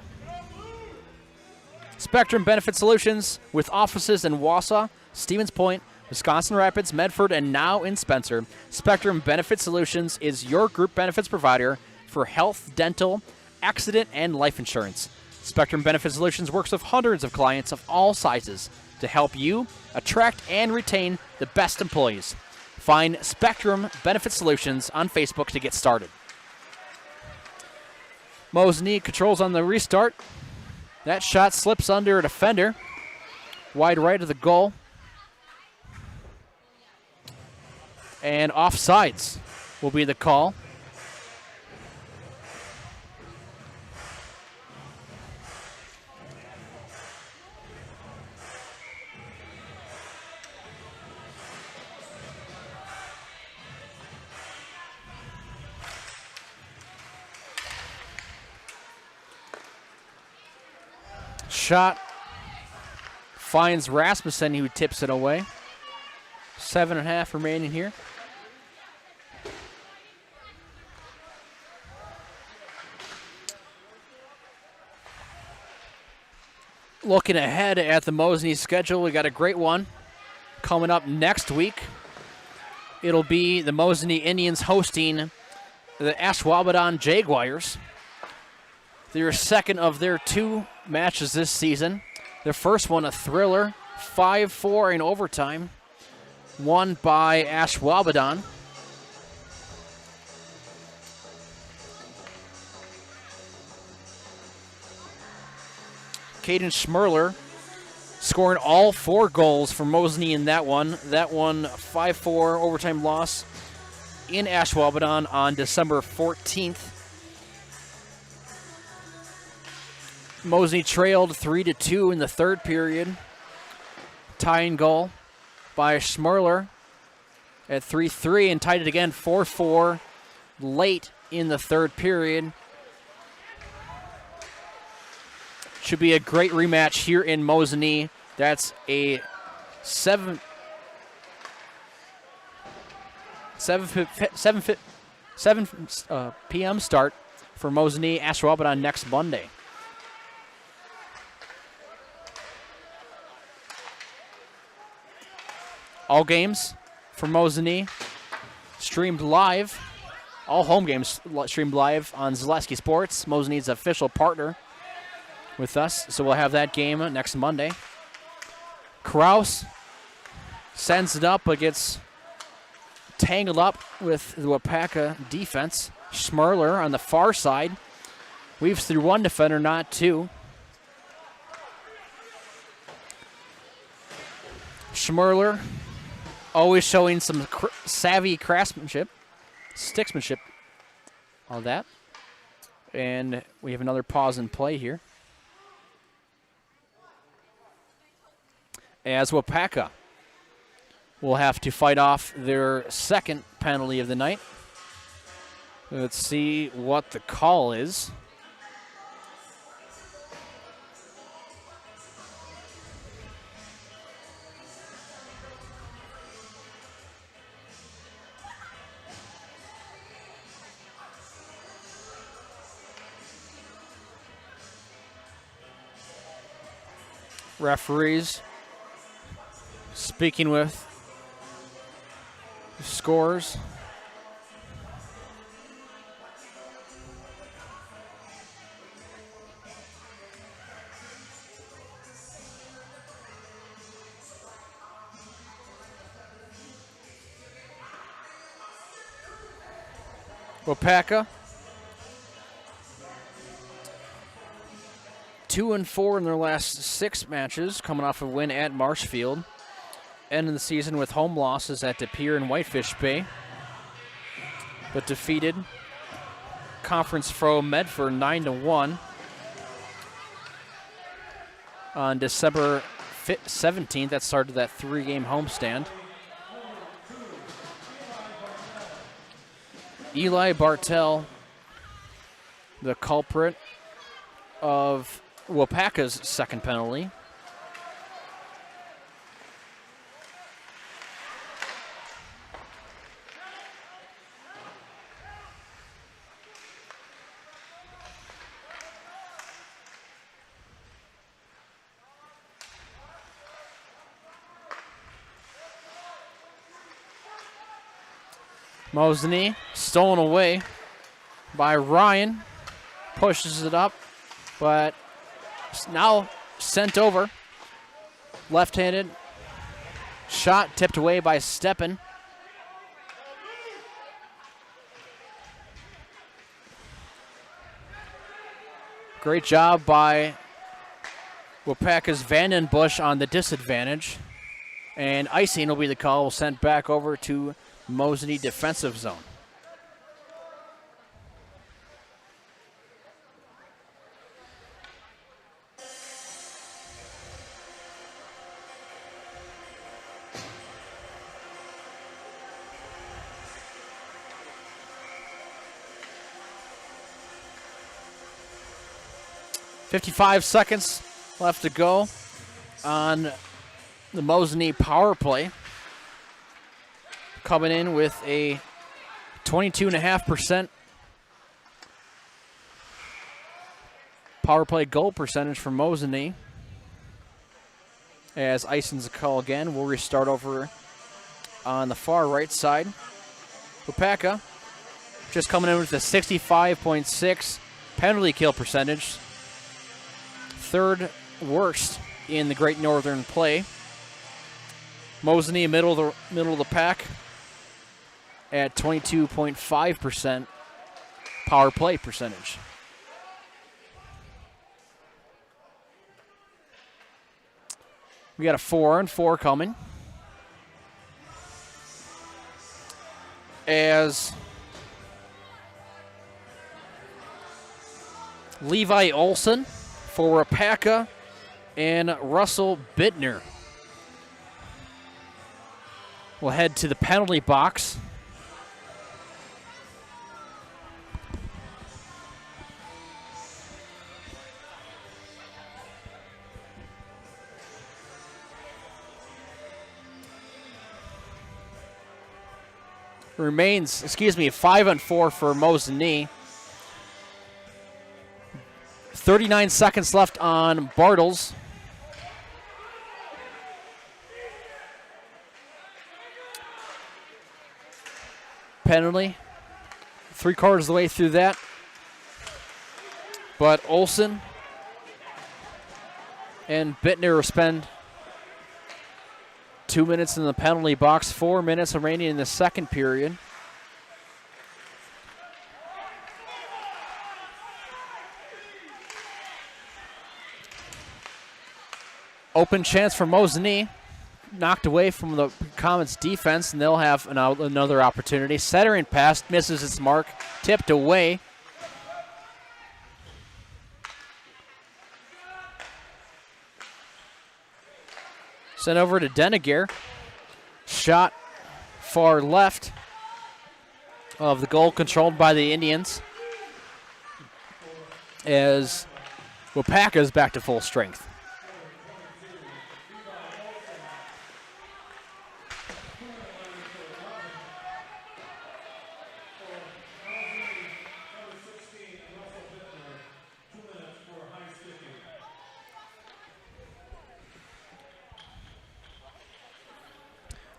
Spectrum Benefit Solutions with offices in Wausau, Stevens Point, Wisconsin Rapids, Medford, and now in Spencer. Spectrum Benefit Solutions is your group benefits provider for health, dental, accident, and life insurance. Spectrum Benefit Solutions works with hundreds of clients of all sizes to help you attract and retain the best employees. Find Spectrum Benefit Solutions on Facebook to get started. Mosinee controls on the restart. That shot slips under a defender. Wide right of the goal. And offsides will be the call. Shot finds Rasmussen, who tips it away. 7.5 remaining here. looking ahead at the Mosinee schedule, we got a great one coming up next week. It'll be the Mosinee Indians hosting the Ashwaubenon Jaguars. Their second of their 2 matches this season. Their first one, a thriller, 5-4 in overtime, won by Ashwaubenon. Caden Schmerler scoring all 4 goals for Mosinee in that one. That one, 5-4 overtime loss in Ashwaubenon on December 14th. Mosinee trailed 3-2 in the third period. Tying goal by Schmerler at 3-3 and tied it again 4-4 late in the third period. Should be a great rematch here in Mosinee. That's a 7 p.m. start for Mosinee Ashwaubenon next Monday. All games for Mosinee streamed live. All home games streamed live on Zaleski Sports, Mosinee's official partner with us. So we'll have that game next Monday. Kraus sends it up but gets tangled up with the Waupaca defense. Schmerler on the far side weaves through 1 defender, not 2. Schmerler always showing some savvy craftsmanship, sticksmanship, all that. And we have another pause in play here. As Waupaca will have to fight off their second penalty of the night. Let's see what the call is. Referees speaking with scores. Waupaca 2-4 in their last 6 matches, coming off a win at Marshfield. Ending the season with home losses at De Pere and Whitefish Bay, but defeated Conference foe Medford 9-1 on December 17th. That started that 3-game homestand. Eli Bartel, the culprit of Waupaca's second penalty. Mosinee stolen away by Ryan. Pushes it up, but now sent over. Left-handed shot tipped away by Steppen. Great job by Waupaca's Vandenbush on the disadvantage. And icing will be the call. Sent back over to Mosinee defensive zone. .55 seconds left to go on the Mosinee power play. Coming in with a 22.5% power play goal percentage for Mosinee. as icing's a call again. We'll restart over on the far right side. Waupaca just coming in with a 65.6 penalty kill percentage. Third worst in the Great Northern play. Mosinee, middle of the pack at 22.5% power play percentage. We got a 4-on-4 coming. As Levi Olson for Waupaca and Russell Bittner will head to the penalty box. Remains, 5-on-4 for Mosinee. 39 seconds left on Bartles. Penalty. 3/4 of the way through that. But Olson and Bittner will spend 2 minutes in the penalty box, 4 minutes remaining in the second period. Open chance for Mosinee. Knocked away from the Comets defense, and they'll have another opportunity. Centering pass misses its mark, tipped away. Sent over to Denegger. Shot far left of the goal, controlled by the Indians. As Waupaca is back to full strength.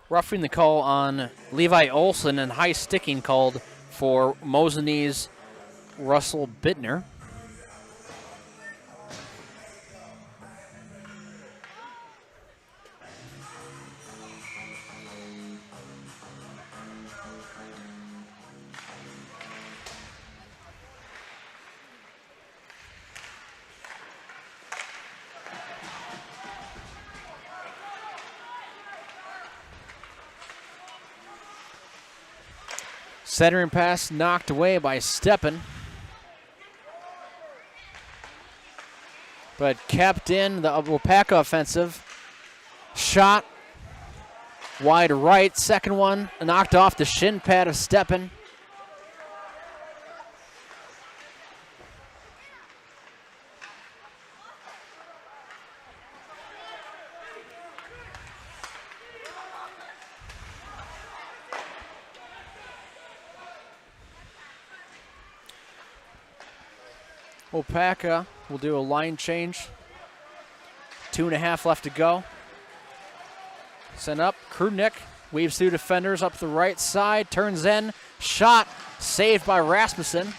Roughing the call on Levi Olson and high sticking called for Mosinee's Russell Bittner. Centering pass knocked away by Steppen. But kept in the Waupaca offensive. Shot wide right. Second one knocked off the shin pad of Steppen. Waupaca will do a line change. 2.5 left to go. Sent up. Krudnick weaves through defenders up the right side. Turns in. Shot saved by Rasmussen.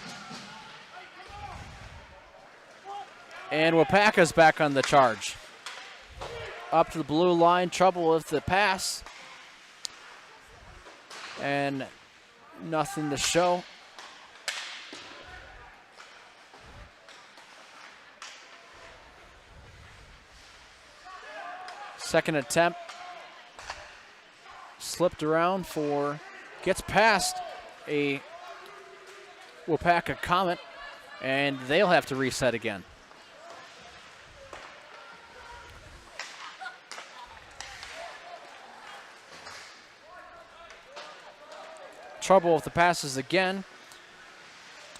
And Waupaca's back on the charge. Up to the blue line. Trouble with the pass. And nothing to show. Second attempt, slipped around gets past a Waupaca Comet, and they'll have to reset again. Trouble with the passes again,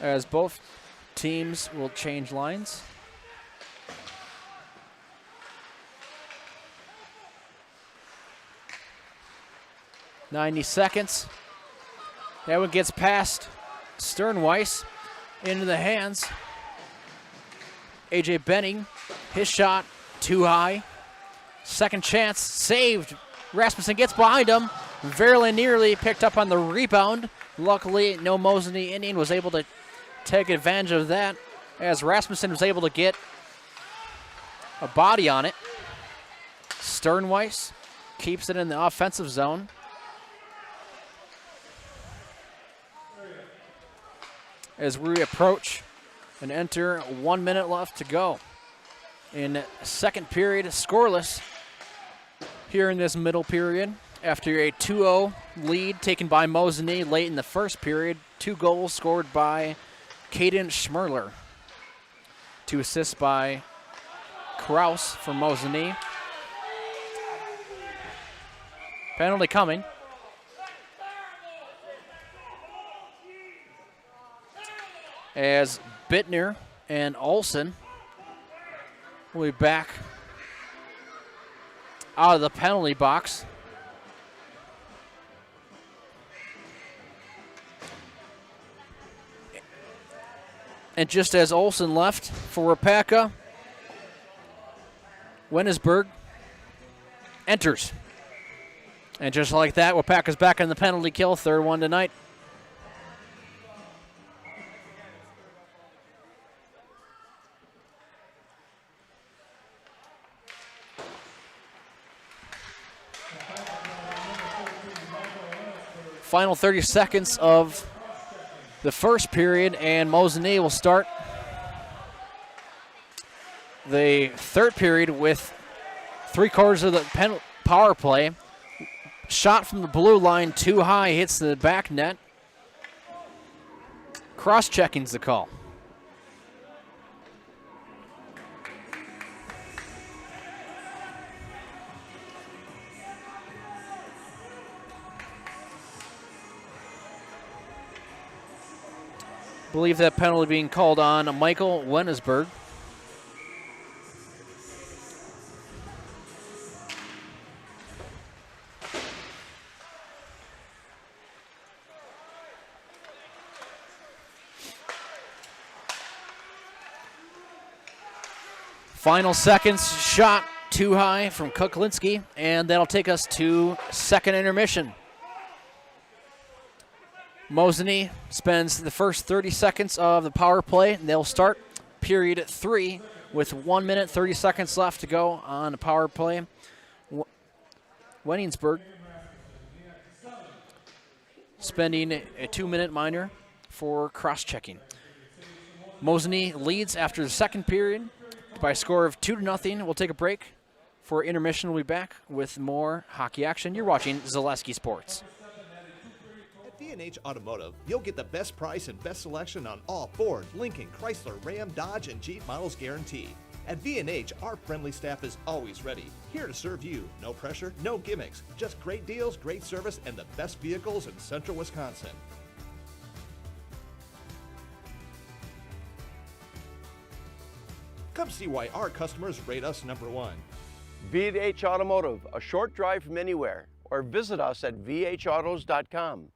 as both teams will change lines. 90 seconds. That one gets past Sternweiss into the hands. AJ Benning, his shot too high. Second chance, saved. Rasmussen gets behind him. Very nearly picked up on the rebound. Luckily, no Mosinee Indian was able to take advantage of that, as Rasmussen was able to get a body on it. Sternweiss keeps it in the offensive zone. As we approach and enter 1 minute left to go in second period, scoreless here in this middle period after a 2-0 lead taken by Mosinee late in the first period. 2 goals scored by Caden Schmerler. 2 assists by Kraus for Mosinee. Penalty coming. As Bittner and Olsen will be back out of the penalty box. And just as Olsen left for Waupaca, Wennesberg enters. And just like that, Waupaca's back in the penalty kill, third one tonight. Final 30 seconds of the first period, and Mosinee will start the third period with 3/4 of the power play. Shot from the blue line too high, hits the back net. Cross-checking's the call. Believe that penalty being called on Michael Wennesberg. Final seconds, shot too high from Kuklinski, and that'll take us to second intermission. Mosinee spends the first 30 seconds of the power play, and they'll start period 3 with 1 minute, 30 seconds left to go on the power play. Wenningsburg spending a 2-minute minor for cross-checking. Mosinee leads after the second period by a score of 2-0. We'll take a break for intermission. We'll be back with more hockey action. You're watching Zaleski Sports. V&H Automotive, you'll get the best price and best selection on all Ford, Lincoln, Chrysler, Ram, Dodge, and Jeep models guaranteed. At V&H, our friendly staff is always ready, here to serve you. No pressure, no gimmicks, just great deals, great service, and the best vehicles in central Wisconsin. Come see why our customers rate us #1. V&H Automotive, a short drive from anywhere, or visit us at vhautos.com.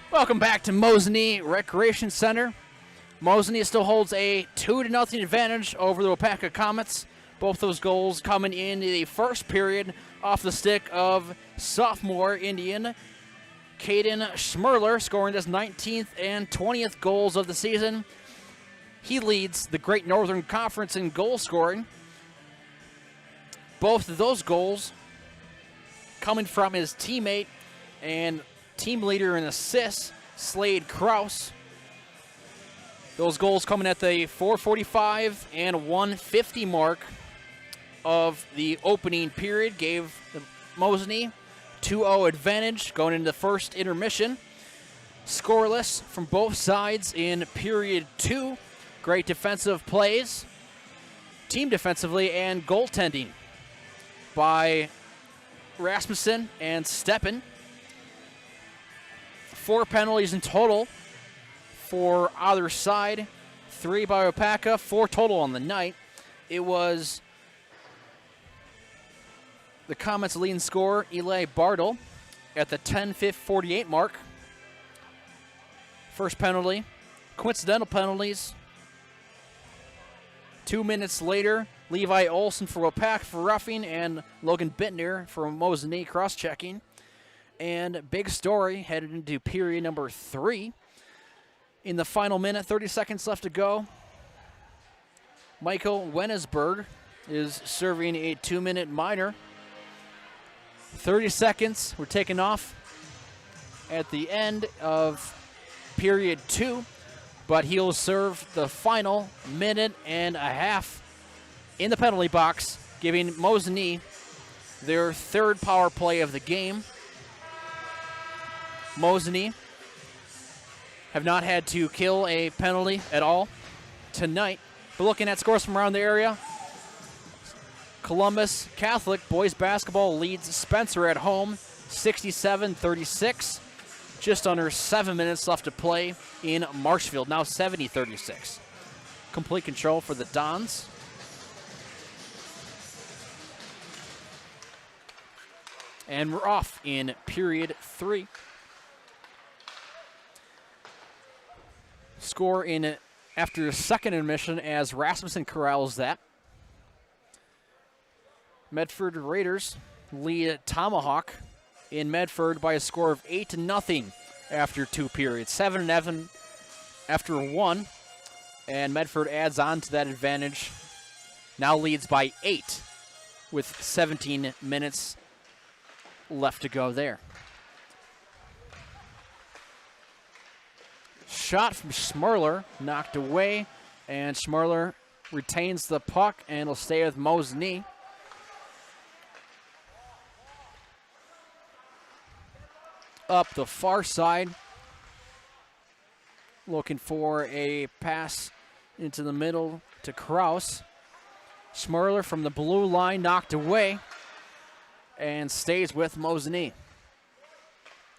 Welcome back to Mosinee Recreation Center. Mosinee still holds a 2-0 advantage over the Waupaca Comets. Both those goals coming in the first period off the stick of sophomore Indian Caden Schmerler, scoring his 19th and 20th goals of the season. He leads the Great Northern Conference in goal scoring. Both of those goals coming from his teammate and team leader in assists, Slade Kraus. Those goals coming at the 4:45 and 1:50 mark of the opening period gave the Mosinee 2-0 advantage going into the first intermission. Scoreless from both sides in period 2. Great defensive plays, team defensively, and goaltending by Rasmussen and Steppen. 4 penalties in total for either side. 3 by Waupaca, 4 total on the night. It was the Comets' leading scorer, Eli Bartle, at the 10:48 mark. First penalty. Coincidental penalties. 2 minutes later, Levi Olson for Waupaca for roughing and Logan Bittner for Mosinee cross-checking. And big story headed into period number 3. In the final minute, 30 seconds left to go, Michael Wennesberg is serving a 2-minute minor. 30 seconds were taken off at the end of period 2, but he'll serve the final minute and a half in the penalty box, giving Mosinee their 3rd power play of the game. Mosinee have not had to kill a penalty at all tonight. But looking at scores from around the area, Columbus Catholic boys basketball leads Spencer at home 67-36. Just under 7 minutes left to play in Marshfield, now 70-36. Complete control for the Dons. And we're off in period 3. Score in after the second intermission as Rasmussen corrals that. Medford Raiders lead Tomahawk in Medford by a score of 8-0 after 2 periods. 7-11 after 1, and Medford adds on to that advantage. Now leads by 8 with 17 minutes left to go there. Shot from Schmerler, knocked away, and Schmerler retains the puck and will stay with Mosinee. Up the far side, looking for a pass into the middle to Kraus. Schmerler from the blue line, knocked away, and stays with Mosinee.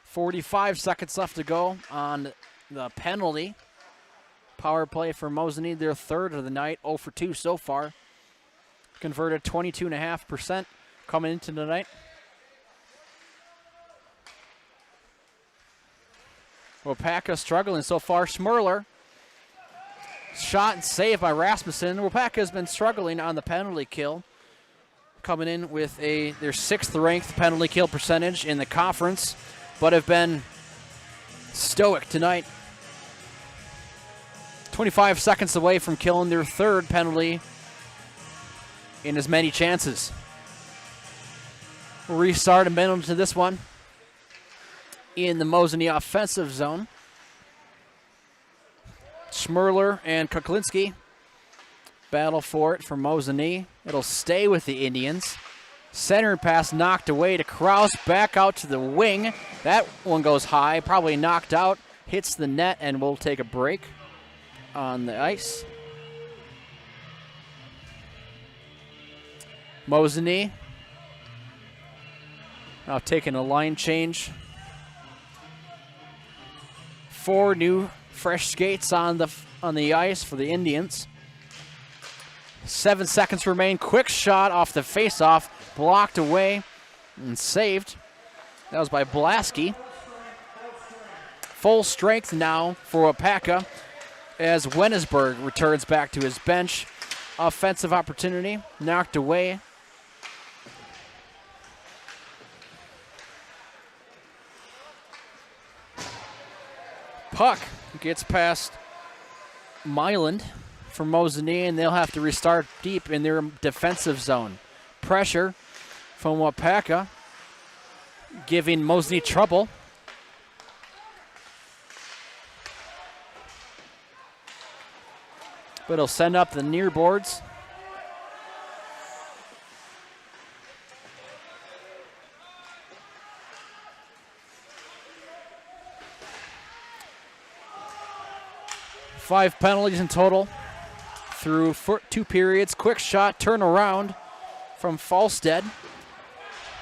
45 seconds left to go on the penalty. Power play for Mosinee, their 3rd of the night, 0 for 2 so far. Converted 22.5% coming into tonight. Waupaca struggling so far. Schmerler, shot and saved by Rasmussen. Waupaca has been struggling on the penalty kill, coming in with their 6th ranked penalty kill percentage in the conference, but have been stoic tonight. 25 seconds away from killing their 3rd penalty in as many chances. We'll restart a minute to this one in the Mosinee offensive zone. Schmerler and Kuklinski battle for it for Mosinee. It'll stay with the Indians. Center pass knocked away to Kraus, back out to the wing. That one goes high, probably knocked out, hits the net, and we'll take a break on the ice. Mosinee now taking a line change. 4 new fresh skates on the ice for the Indians. 7 seconds remain. Quick shot off the faceoff, blocked away and saved. That was by Blasky. full strength now for Waupaca as Wennesburg returns back to his bench. Offensive opportunity knocked away. Puck gets past Myland for Mosinee, and they'll have to restart deep in their defensive zone. Pressure from Waupaca, giving Mosinee trouble. But he'll send up the near boards. Five penalties in total through 2 periods. Quick shot, turnaround from Falstead.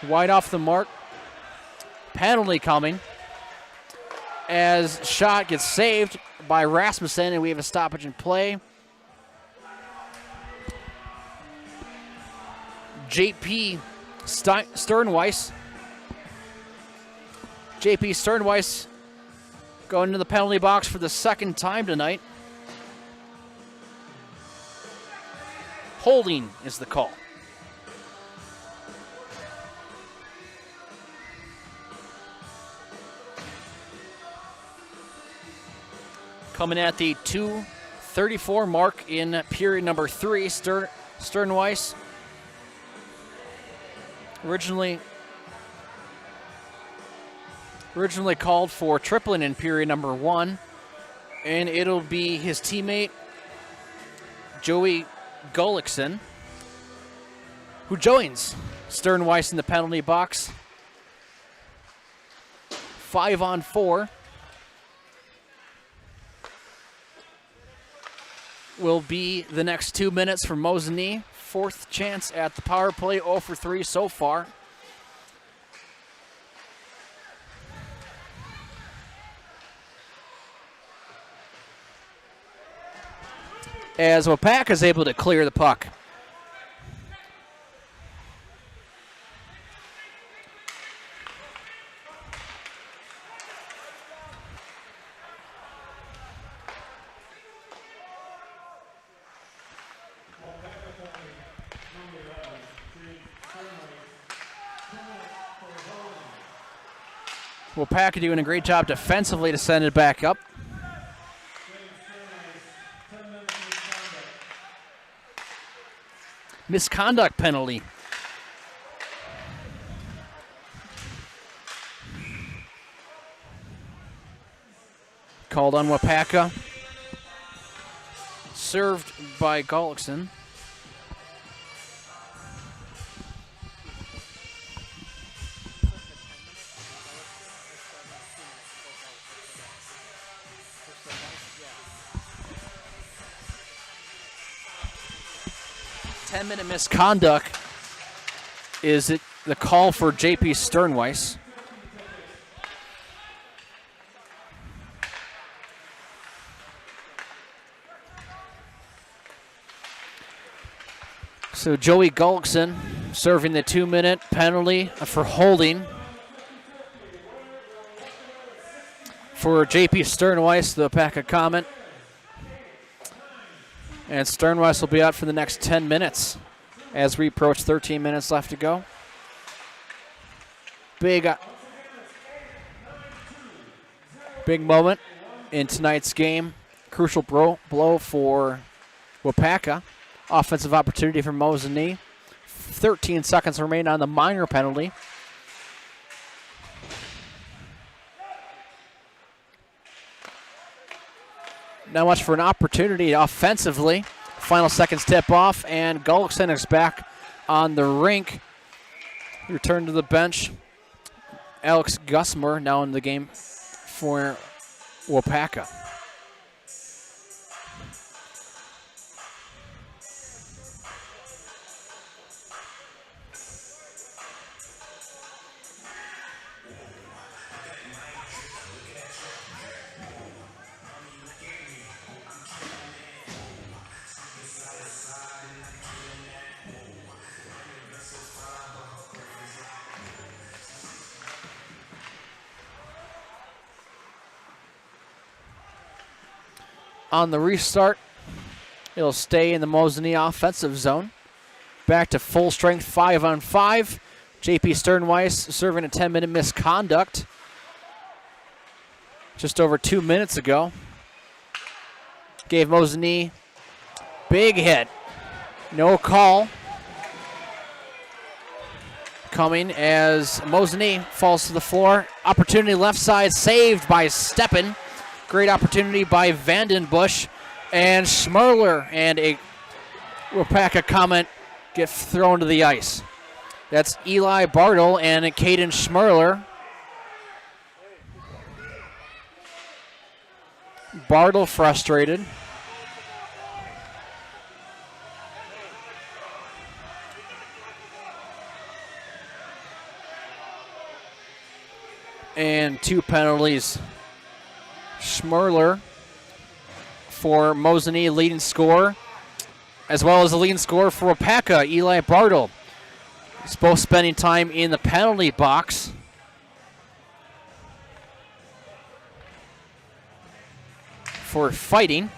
Wide off the mark. Penalty coming as shot gets saved by Rasmussen, and we have a stoppage in play. JP Sternweiss. JP Sternweiss going into the penalty box for the second time tonight. Holding is the call. Coming at the 2:34 mark in period number 3, Sternweiss originally called for tripling in period number 1, and it'll be his teammate Joey Gullickson who joins Sternweiss in the penalty box. 5-on-4 will be the next 2 minutes for Mosinee. 4th chance at the power play, 0 for 3 so far. As Waupaca is able to clear the puck. Waupaca doing a great job defensively to send it back up. Misconduct penalty. Called on Waupaca. Served by Gullickson. Minute misconduct is it the call for JP Sternweiss. So Joey Gullickson serving the 2-minute penalty for holding for JP Sternweiss, the Waupaca comment. And Sternweiss will be out for the next 10 minutes as we approach 13 minutes left to go. Big moment in tonight's game. Crucial blow for Waupaca. Offensive opportunity for Mosinee. 13 seconds remain on the minor penalty. Not much for an opportunity offensively. Final seconds tip off, and Gullickson is back on the rink. Return to the bench. Alex Gusmer now in the game for Waupaca. On the restart, it'll stay in the Mosinee offensive zone. Back to full strength 5-on-5. JP Sternweiss serving a 10-minute misconduct just over 2 minutes ago. Gave Mosinee big hit. No call. Coming as Mosinee falls to the floor. Opportunity left side, saved by Steppen. Great opportunity by Vandenbush. And Schmerler and a Waupaca comment get thrown to the ice. That's Eli Bartle and Caden Schmerler. Bartle frustrated. And 2 penalties. Schmerler for Mosinee, leading scorer, as well as the leading scorer for Waupaca, Eli Bartle. He's both spending time in the penalty box. For fighting.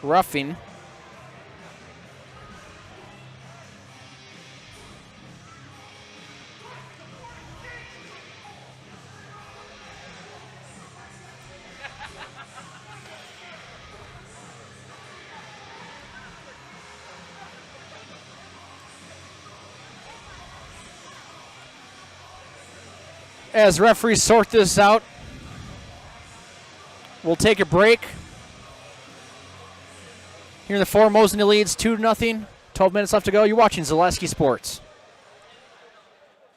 Roughing. As referees sort this out, we'll take a break. Here in the 4, Mosinee leads 2-0. 12 minutes left to go. You're watching Zaleski Sports.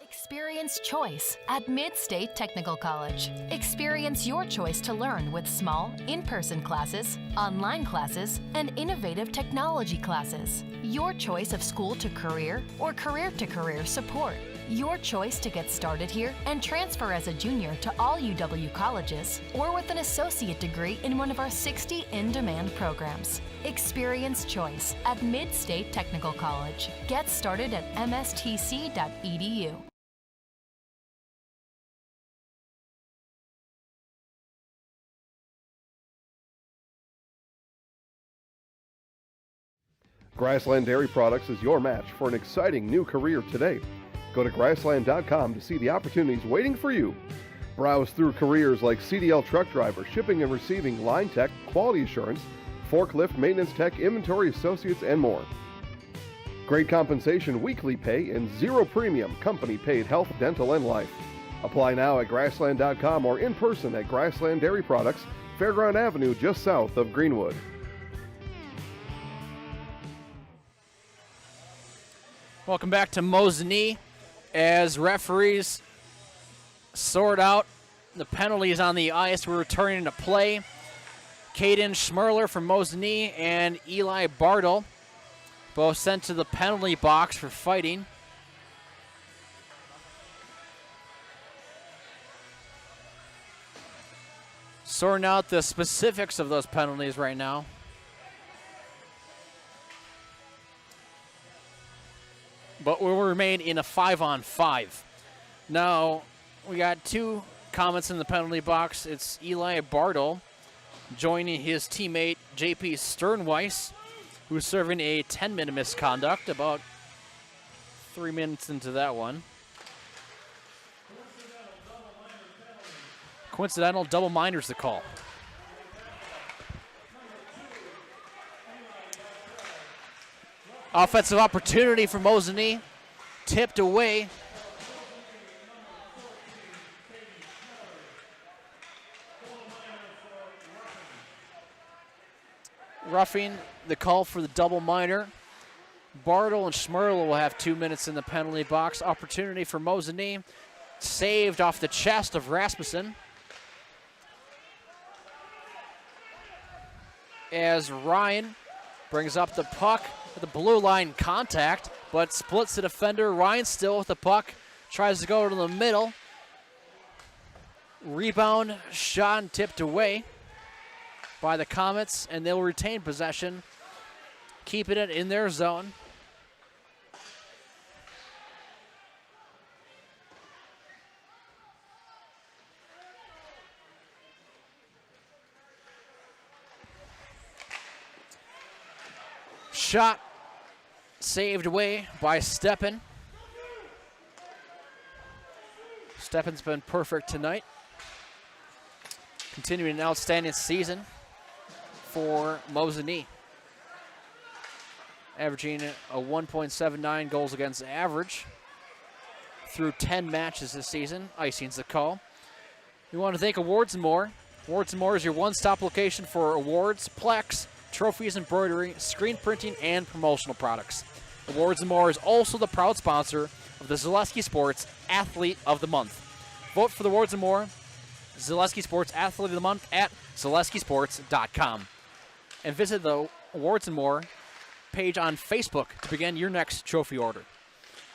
Experience choice at Mid-State Technical College. Experience your choice to learn with small, in-person classes, online classes, and innovative technology classes. Your choice of school to career or career to career support. Your choice to get started here and transfer as a junior to all UW colleges or with an associate degree in one of our 60 in-demand programs. Experience choice at Mid-State Technical College. Get started at mstc.edu. Grassland Dairy Products is your match for an exciting new career today. Go to grassland.com to see the opportunities waiting for you. Browse through careers like CDL truck driver, shipping and receiving, line tech, quality assurance, forklift, maintenance tech, inventory associates, and more. Great compensation, weekly pay, and zero premium, company paid health, dental, and life. Apply now at grassland.com or in person at Grassland Dairy Products, Fairground Avenue, just south of Greenwood. Welcome back to Mosinee as referees sort out the penalties on the ice. We're returning to play. Caden Schmerler from Mosinee and Eli Bartle both sent to the penalty box for fighting. Sorting out the specifics of those penalties right now. But we'll remain in a 5-on-5. Now, we got 2 comments in the penalty box. It's Eli Bartle joining his teammate JP Sternweiss, who's serving a 10-minute misconduct, about 3 minutes into that one. Coincidental double minder's the call. Offensive opportunity for Mosinee, tipped away. Roughing the call for the double minor. Bartle and Schmerler will have 2 minutes in the penalty box. Opportunity for Mosinee, saved off the chest of Rasmussen. As Ryan brings up the puck. The blue line contact, but splits the defender. Ryan still with the puck, tries to go to the middle. Rebound, shot and tipped away by the Comets, and they'll retain possession, keeping it in their zone. shot saved away by Steppen. Steppen's been perfect tonight. Continuing an outstanding season for Mosinee. Averaging a 1.79 goals against average through 10 matches this season. Icing's the call. We want to thank Awards and More. Awards and More is your one-stop location for awards, plaques, trophies, embroidery, screen printing, and promotional products. Awards and More is also the proud sponsor of the Zaleski Sports Athlete of the Month. Vote for the Awards and More Zaleski Sports Athlete of the Month at ZaleskiSports.com. And visit the Awards and More page on Facebook to begin your next trophy order.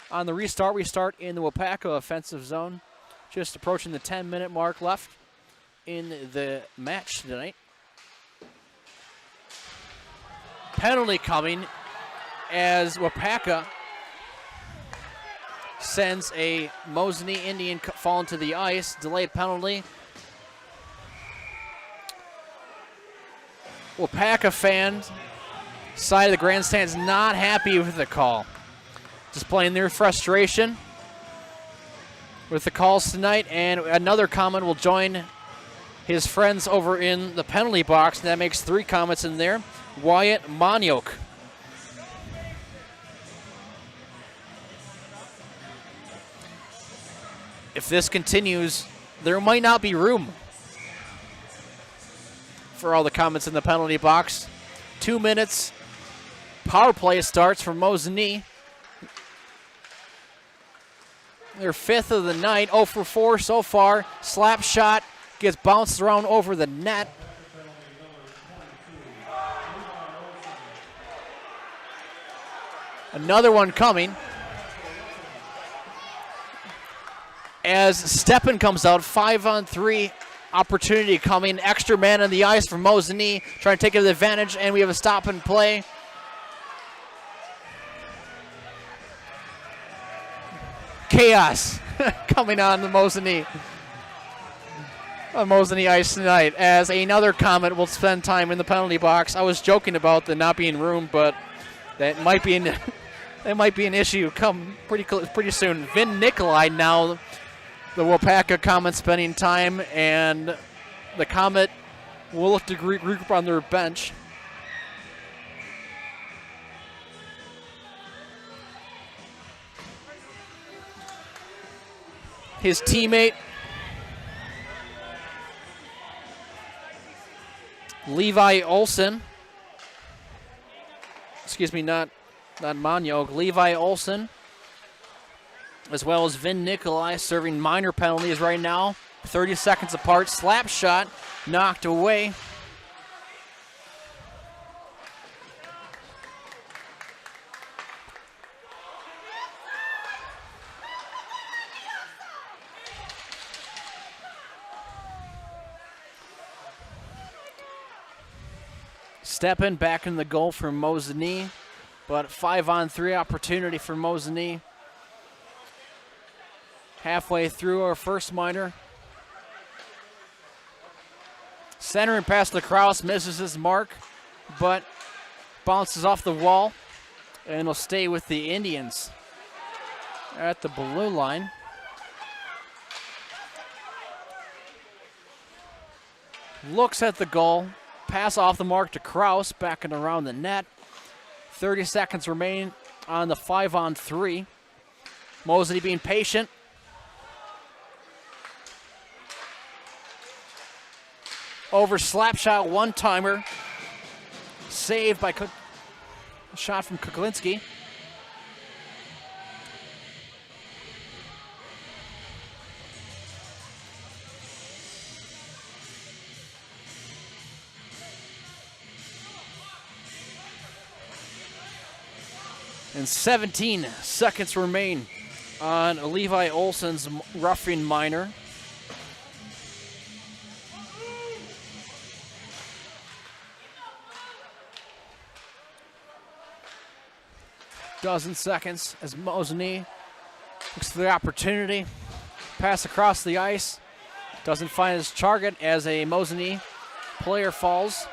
On the restart, we start in the Waupaca offensive zone. Just approaching the 10-minute mark left in the match tonight. Penalty coming as Waupaca sends a Mosinee Indian falling to the ice. Delayed penalty. Waupaca fans side of the grandstand is not happy with the call. Displaying their frustration with the calls tonight, and another comment will join his friends over in the penalty box, and that makes 3 comments in there. Wyatt Moniok. If this continues, there might not be room for all the comments in the penalty box. 2 minutes. Power play starts for Mosinee. Their 5th of the night, 0 for 4 so far. Slap shot gets bounced around over the net. Another one coming. As Steppen comes out, 5-on-3 opportunity coming. Extra man on the ice for Mosinee, trying to take advantage, and we have a stop and play. Chaos coming on the Mosinee ice tonight, as another comment will spend time in the penalty box. I was joking about there not being room, but that might be an issue come pretty soon. Vin Nikolai now, the Waupaca comment spending time, and the Comet will look to regroup on their bench. His teammate, Levi Olson, excuse me, not Moniok, Levi Olson, as well as Vin Nikolai, serving minor penalties right now. 30 seconds apart. Slap shot knocked away. Steppen back in the goal for Mosinee, but 5-on-3 opportunity for Mosinee. Halfway through our first minor. Center and pass to Kraus, misses his mark, but bounces off the wall and will stay with the Indians at the blue line. Looks at the goal. Pass off the mark to Kraus, back and around the net. 30 seconds remain on the 5-on-3. Mosinee being patient. Over slap shot, one-timer. Saved by shot from Kuklinski. And 17 seconds remain on Levi Olson's roughing minor. Dozen seconds as Mosinee looks for the opportunity. Pass across the ice. Doesn't find his target as a Mosinee player falls.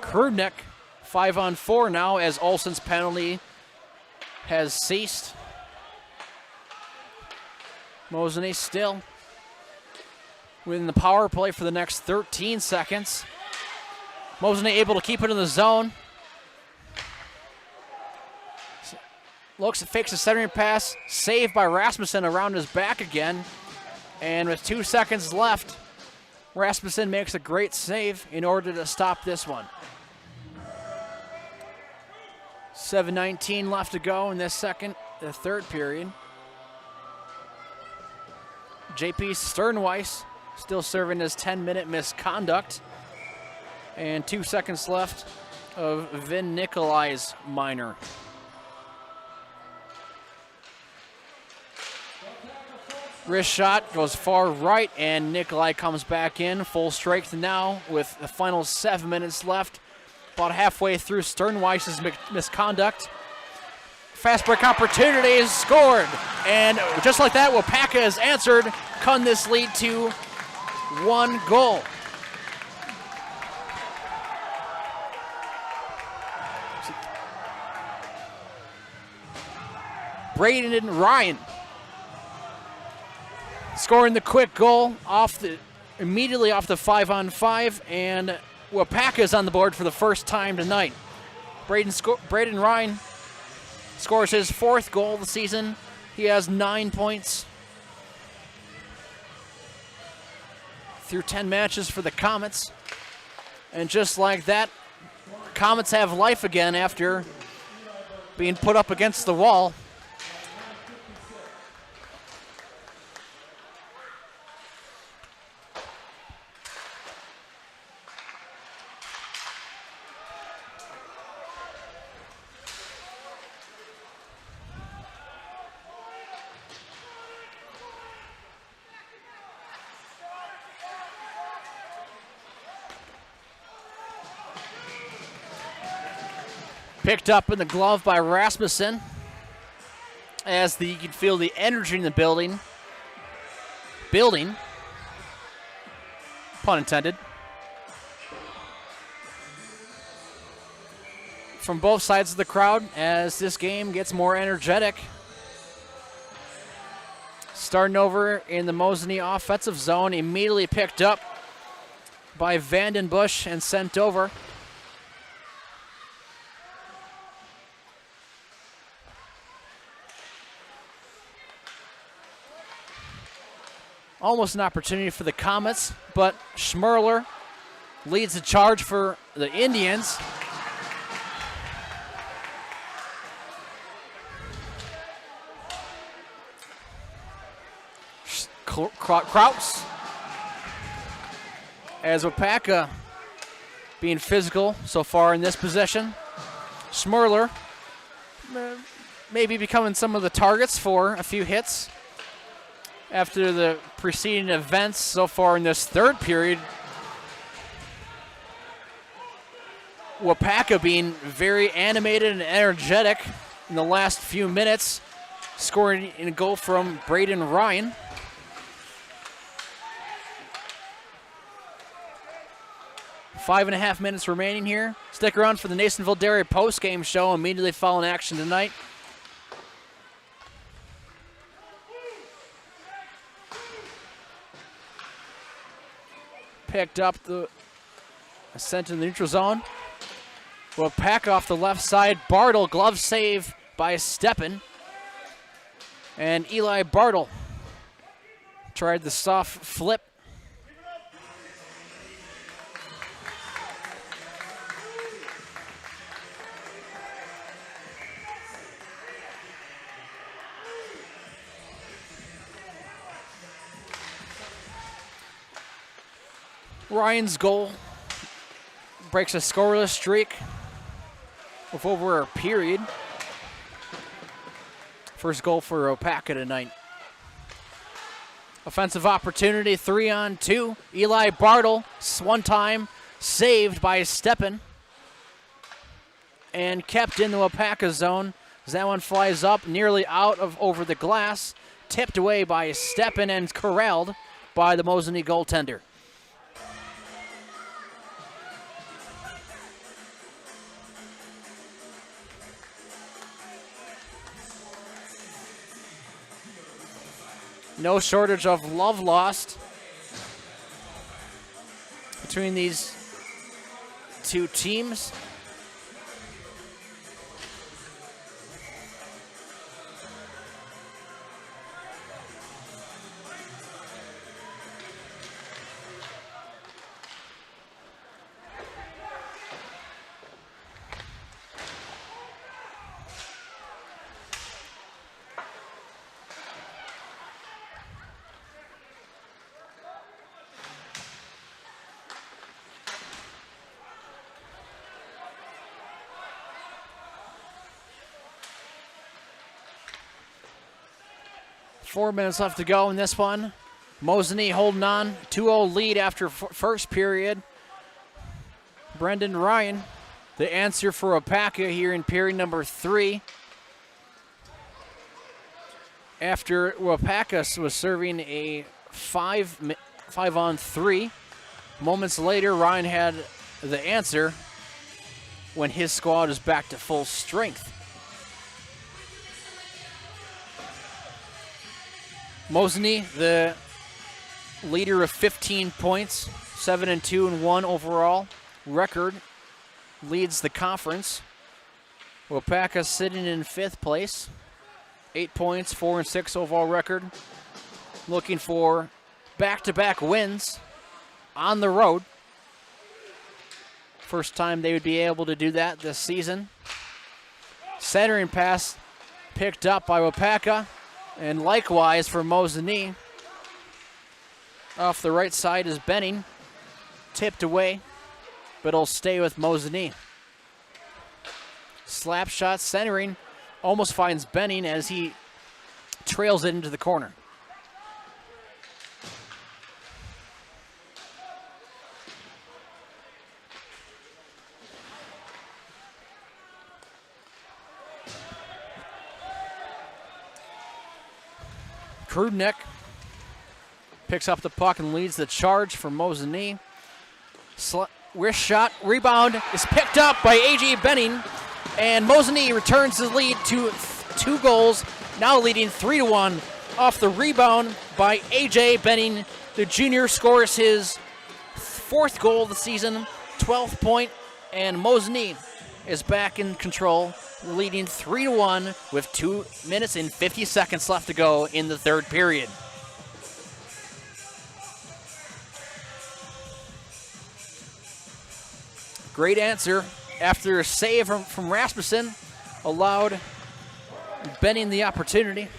Krudnick. 5-on-4 now as Olsen's penalty has ceased. Mosinee still within the power play for the next 13 seconds. Mosinee able to keep it in the zone. Looks, fakes a centering pass, saved by Rasmussen around his back again. And with 2 seconds left, Rasmussen makes a great save in order to stop this one. 7:19 left to go in the third period. JP Sternweiss still serving his 10-minute misconduct. And 2 seconds left of Vin Nikolai's minor. Wrist shot goes far right, and Nikolai comes back in full strength now with the final 7 minutes left. About halfway through Sternweiss's misconduct. Fast break opportunity is scored. And just like that, Waupaca has answered, cutting this lead to 1 goal. Braden Ryan scoring the quick goal immediately off the 5-on-5, and Waupaca is on the board for the first time tonight. Braden Ryan scores his 4th goal of the season. He has 9 points through 10 matches for the Comets. And just like that, Comets have life again after being put up against the wall. Picked up in the glove by Rasmussen as you can feel the energy in the building. Pun intended. From both sides of the crowd as this game gets more energetic. Starting over in the Mosinee offensive zone, immediately picked up by Vandenbush and sent over. Almost an opportunity for the Comets, but Schmerler leads the charge for the Indians. Kraus, as Waupaca being physical so far in this possession. Schmerler maybe becoming some of the targets for a few hits after the preceding events so far in this third period. Waupaca being very animated and energetic in the last few minutes, scoring in a goal from Braden Ryan. Five and a half minutes remaining here. Stick around for the Nasonville Dairy post-game show immediately following action tonight. Picked up sent in the neutral zone. Waupaca off the left side. Bartle, glove save by Steppen. And Eli Bartle tried the soft flip. Ryan's goal breaks a scoreless streak with over a period. First goal for Waupaca tonight. Offensive opportunity, 3-on-2. Eli Bartle, one time, saved by Steppen. And kept in the Waupaca zone as that one flies up nearly out of over the glass. Tipped away by Steppen and corralled by the Mosinee goaltender. No shortage of love lost between these two teams. Four minutes left to go in this one. Mosinee holding on, 2-0 lead after first period. Brendan Ryan, the answer for Waupaca here in period number 3. After Waupaca was serving a 5-on-3. Moments later, Ryan had the answer when his squad is back to full strength. Mosinee, the leader of 15 points, 7-2-1 overall record, leads the conference. Waupaca sitting in 5th place, 8 points, 4-6 overall record. Looking for back-to-back wins on the road. First time they would be able to do that this season. Centering pass picked up by Waupaca. And likewise for Mosinee. Off the right side is Benning. Tipped away, but it'll stay with Mosinee. Slap shot centering. Almost finds Benning as he trails it into the corner. Krudnick picks up the puck and leads the charge for Mosinee. Wrist shot, rebound is picked up by A.J. Benning, and Mosinee returns the lead to 2 goals, now leading 3-1 off the rebound by A.J. Benning. The junior scores his 4th goal of the season, 12th point, and Mosinee is back in control, leading 3-1 with 2 minutes and 50 seconds left to go in the 3rd period. Great answer after a save from Rasmussen allowed Benning the opportunity.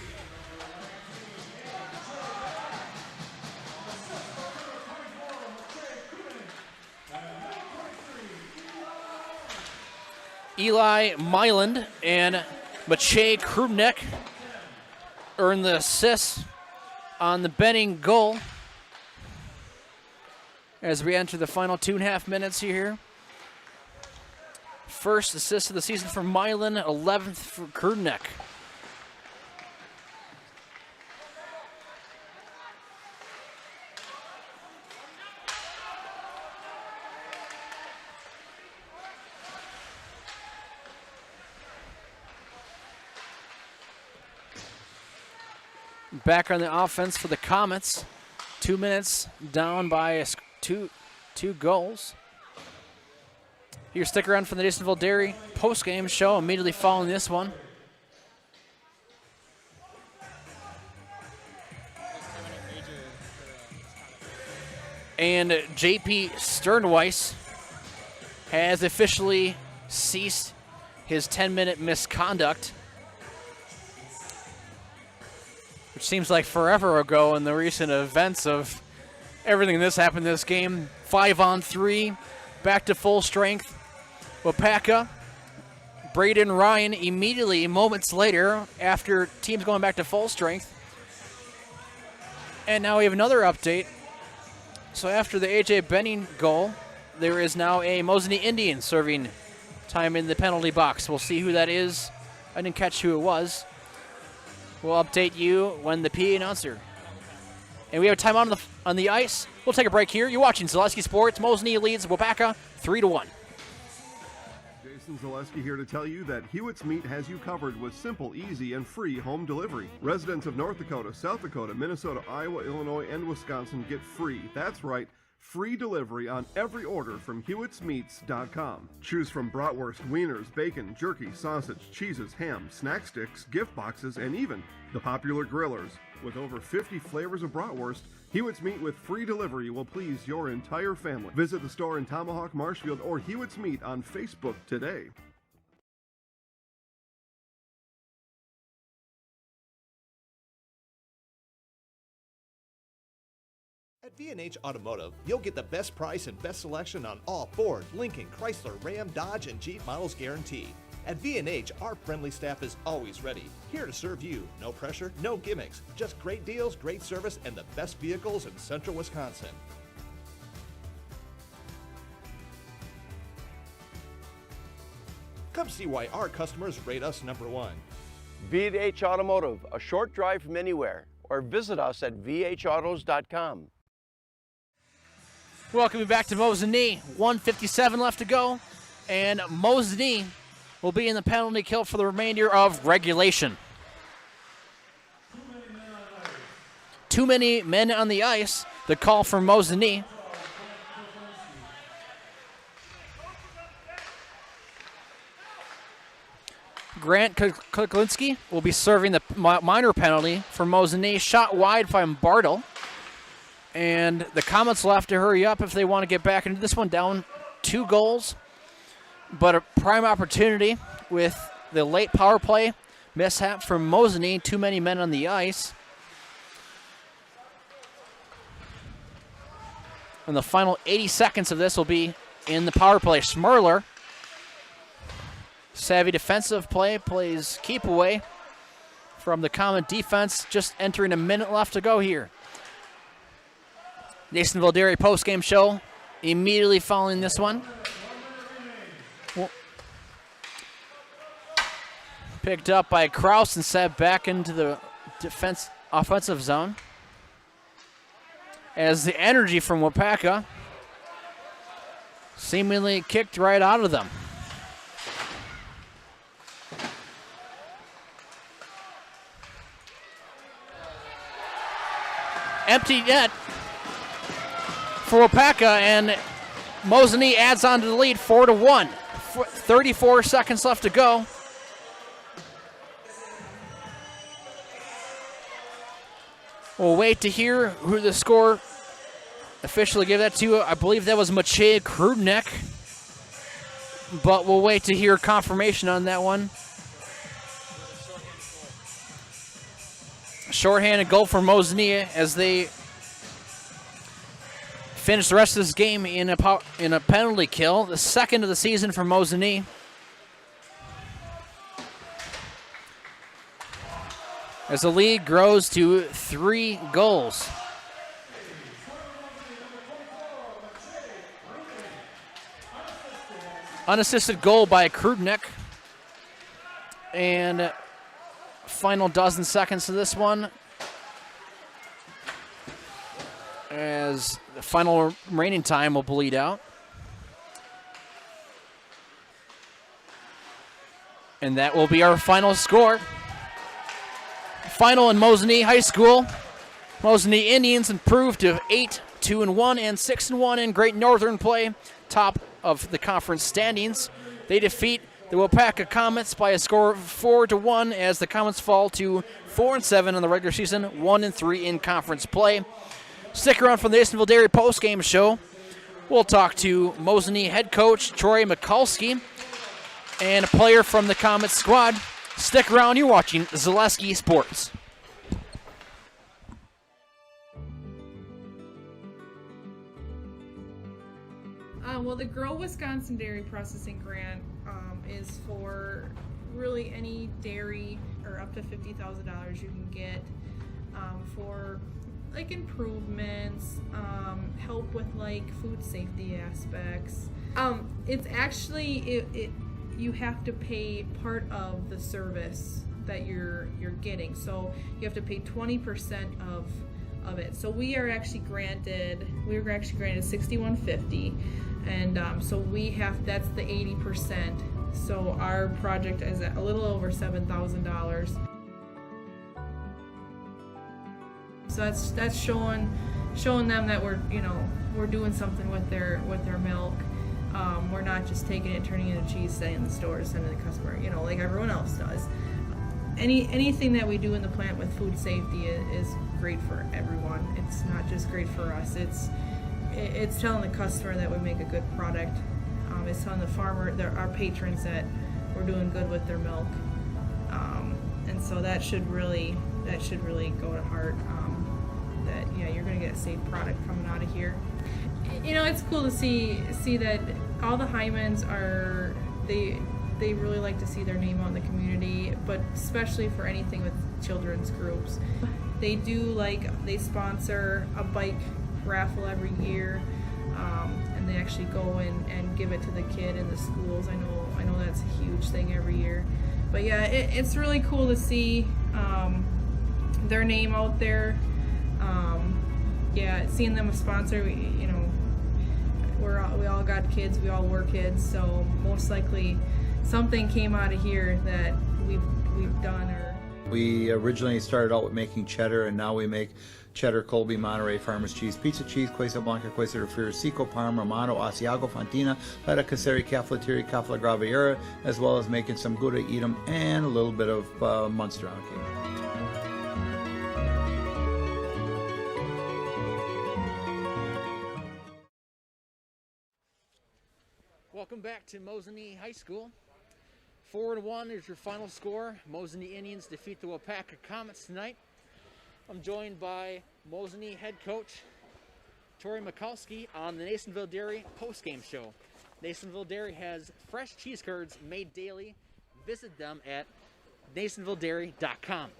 Eli Myland and Maciej Krubnik earn the assists on the Benning goal as we enter the final 2.5 minutes here. First assist of the season for Myland, 11th for Krubnik. Back on the offense for the Comets. 2 minutes down by two goals. Here, stick around for the Nasonville Dairy post-game show immediately following this one. And JP Sternweiss has officially ceased his 10-minute misconduct, which seems like forever ago in the recent events of everything that's happened in this game. 5-on-3, back to full strength. Waupaca, Braden Ryan immediately, moments later, after teams going back to full strength. And now we have another update. So after the A.J. Benning goal, there is now a Mosinee Indian serving time in the penalty box. We'll see who that is. I didn't catch who it was. We'll update you when the PA announcer. And we have a timeout on the ice. We'll take a break here. You're watching Zaleski Sports. Mosinee leads Waupaca 3-1. Jason Zaleski here to tell you that Hewitt's Meat has you covered with simple, easy, and free home delivery. Residents of North Dakota, South Dakota, Minnesota, Iowa, Illinois, and Wisconsin get free. That's right. Free delivery on every order from Hewitt'sMeats.com. Choose from bratwurst, wieners, bacon, jerky, sausage, cheeses, ham, snack sticks, gift boxes, and even the popular grillers. With over 50 flavors of bratwurst, Hewitt's Meat with free delivery will please your entire family. Visit the store in Tomahawk, Marshfield, or Hewitt's Meat on Facebook today. At V&H Automotive, you'll get the best price and best selection on all Ford, Lincoln, Chrysler, Ram, Dodge, and Jeep models guaranteed. At V&H, our friendly staff is always ready, here to serve you. No pressure, no gimmicks, just great deals, great service, and the best vehicles in central Wisconsin. Come see why our customers rate us #1. V&H Automotive, a short drive from anywhere, or visit us at vhautos.com. Welcome back to Mosinee. 1:57 left to go, and Mosinee will be in the penalty kill for the remainder of regulation. Too many men on the ice. The call for Mosinee. Grant Kuklinski will be serving the minor penalty for Mosinee. Shot wide by Bartle. And the Comets will have to hurry up if they want to get back into this one, down 2 goals. But a prime opportunity with the late power play mishap from Mosinee. Too many men on the ice. And the final 80 seconds of this will be in the power play. Schmerler, savvy defensive play, plays keep away from the Comet defense. Just entering a minute left to go here. Nasonville Dairy postgame show immediately following this one. Picked up by Kraus and set back into the offensive zone. As the energy from Waupaca seemingly kicked right out of them. Empty net for Waupaca, and Mosinee adds on to the lead 4-1. 34 seconds left to go. We'll wait to hear who the score officially gave that to. I believe that was Maciej Krudnik, but we'll wait to hear confirmation on that one. Shorthanded goal for Mosinee as they finish the rest of this game in a penalty kill, the second of the season for Mosinee. As the lead grows to 3 goals. Unassisted goal by Krudnik. And final dozen seconds of this one. As the final remaining time will bleed out. And that will be our final score. Final in Mosinee High School. Mosinee Indians improved to 8-2-1 and 6-1 in Great Northern play, top of the conference standings. They defeat the Waupaca Comets by a score of 4-1 as the Comets fall to 4-7 in the regular season, 1-3 in conference play. Stick around for the Nasonville Dairy postgame show. We'll talk to Mosinee head coach Troy Mikulski and a player from the Comets squad. Stick around, you're watching Zaleski Sports. Well, the Grow Wisconsin Dairy Processing Grant is for really any dairy, or up to $50,000 you can get for like improvements, help with like food safety aspects. It's actually you have to pay part of the service that you're getting, so you have to pay 20% of it. So we were actually granted $6,150, And so that's the 80%. So our project is at a little over $7,000. So that's showing them that we're doing something with their milk. We're not just taking it, turning it into cheese, sending it in the store, sending it to the customer, like everyone else does. Anything that we do in the plant with food safety is great for everyone. It's not just great for us. It's telling the customer that we make a good product. It's telling the farmer, our patrons, that we're doing good with their milk. And so that should really go to heart. That you're going to get a safe product coming out of here. It's cool to see that all the Hymens they really like to see their name out in the community, but especially for anything with children's groups. They sponsor a bike raffle every year, and they actually go and give it to the kid in the schools. I know that's a huge thing every year. But yeah, it's really cool to see their name out there. Seeing them sponsor, we all got kids, we all were kids, so most likely something came out of here that we've done. We originally started out with making cheddar, and now we make cheddar, Colby, Monterey, Farmers cheese, pizza cheese, Quesa Blanca, Quesa de Friar, Seco, Parma, Romano, Asiago, Fontina, Feta Caseri, Cafetieri, Cafla Graviera, as well as making some Gouda Edam and a little bit of Munster on cake. Welcome back to Mosinee High School. 4-1 is your final score. Mosinee Indians defeat the Waupaca Comets tonight. I'm joined by Mosinee head coach Tori Mikowski on the Nasonville Dairy post-game show. Nasonville Dairy has fresh cheese curds made daily. Visit them at nasonvilledairy.com.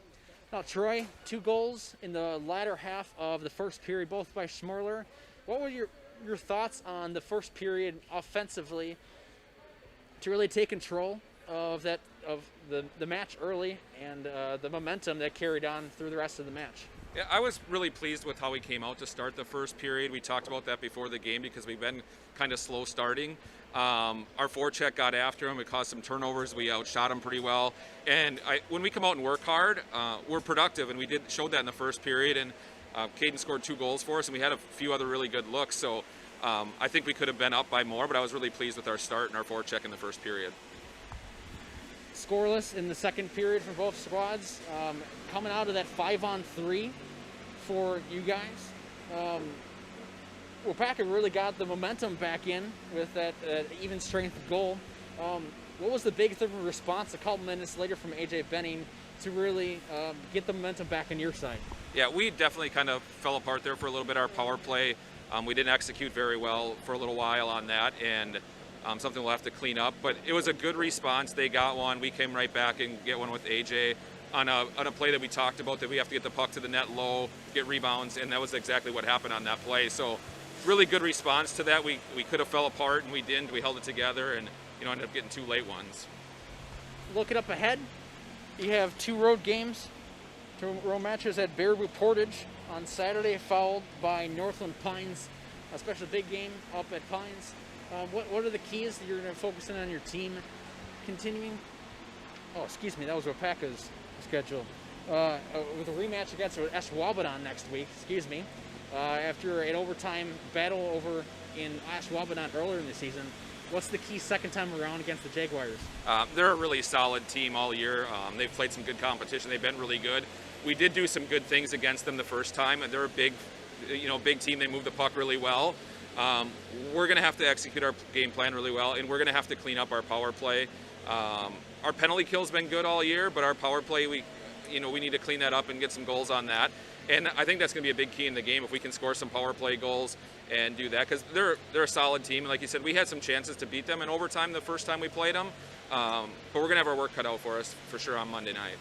Now, Troy, 2 goals in the latter half of the first period, both by Schmerler. What were your thoughts on the first period offensively to really take control of the match early and the momentum that carried on through the rest of the match? Yeah, I was really pleased with how we came out to start the first period. We talked about that before the game because we've been kind of slow starting. Our forecheck got after them. It caused some turnovers. We outshot them pretty well. And when we come out and work hard, we're productive, and we showed that in the first period. And Caden scored 2 goals for us, and we had a few other really good looks. So I think we could have been up by more, but I was really pleased with our start and our forecheck in the first period. Scoreless in the second period for both squads. Coming out of that 5-on-3 for you guys. Waupaca really got the momentum back in with that even strength goal. What was the big response a couple minutes later from AJ Benning to really get the momentum back on your side? Yeah, we definitely kind of fell apart there for a little bit. Our power play, we didn't execute very well for a little while on that, and something we'll have to clean up. But it was a good response. They got one. We came right back and get one with AJ on a play that we talked about, that we have to get the puck to the net low, get rebounds, and that was exactly what happened on that play. So really good response to that. We could have fell apart, and we didn't. We held it together and ended up getting 2 late ones. Looking up ahead, you have 2 road games, 2 road matches at Baraboo Portage on Saturday, followed by Northland Pines, a special big game up at Pines. What are the keys that you're going to focus in on your team continuing? Oh, excuse me, that was Waupaca's schedule. With a rematch against Ashwaubenon next week, after an overtime battle over in Ashwaubenon earlier in the season. What's the key second time around against the Jaguars? They're a really solid team all year. They've played some good competition. They've been really good. We did do some good things against them the first time, and they're a big team. They move the puck really well. We're going to have to execute our game plan really well, and we're going to have to clean up our power play. Our penalty kill's been good all year, but our power play, we need to clean that up and get some goals on that. And I think that's going to be a big key in the game if we can score some power play goals and do that, because they're a solid team. And like you said, we had some chances to beat them in overtime the first time we played them. But we're going to have our work cut out for us for sure on Monday night.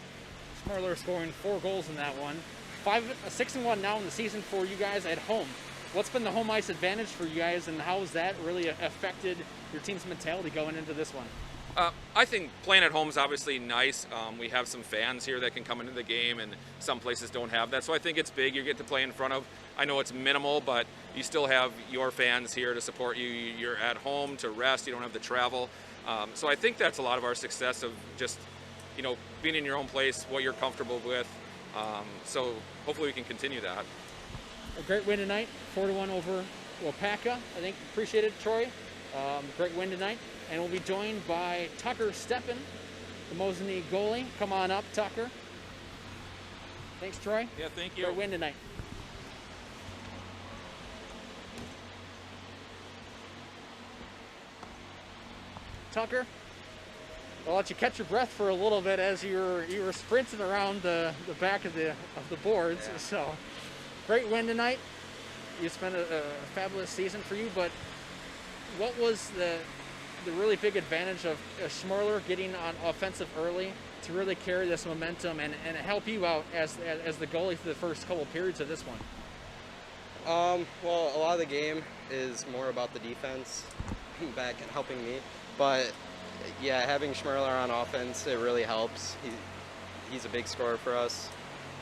Schmerler scoring 4 goals in that one. 6-1 now in the season for you guys at home. What's been the home ice advantage for you guys, and how has that really affected your team's mentality going into this one? I think playing at home is obviously nice. We have some fans here that can come into the game, and some places don't have that. So I think it's big. You get to play in front of, I know it's minimal, but you still have your fans here to support you. You're at home to rest. You don't have to travel. So I think that's a lot of our success of just, being in your own place, what you're comfortable with. So hopefully we can continue that. A great win tonight, 4-1 over Waupaca. I think appreciate it, Troy. Great win tonight, and we'll be joined by Tucker Steppen, the Mosinee goalie. Come on up, Tucker. Thanks, Troy. Yeah, thank you. Great win tonight. Tucker, I'll let you catch your breath for a little bit as you were sprinting around the back of the boards. Yeah. So, great win tonight. You spent a fabulous season for you, but what was the really big advantage of Schmerler getting on offensive early to really carry this momentum and help you out as the goalie for the first couple periods of this one? Well, a lot of the game is more about the defense back and helping me, but yeah, having Schmerler on offense, it really helps. He's a big scorer for us,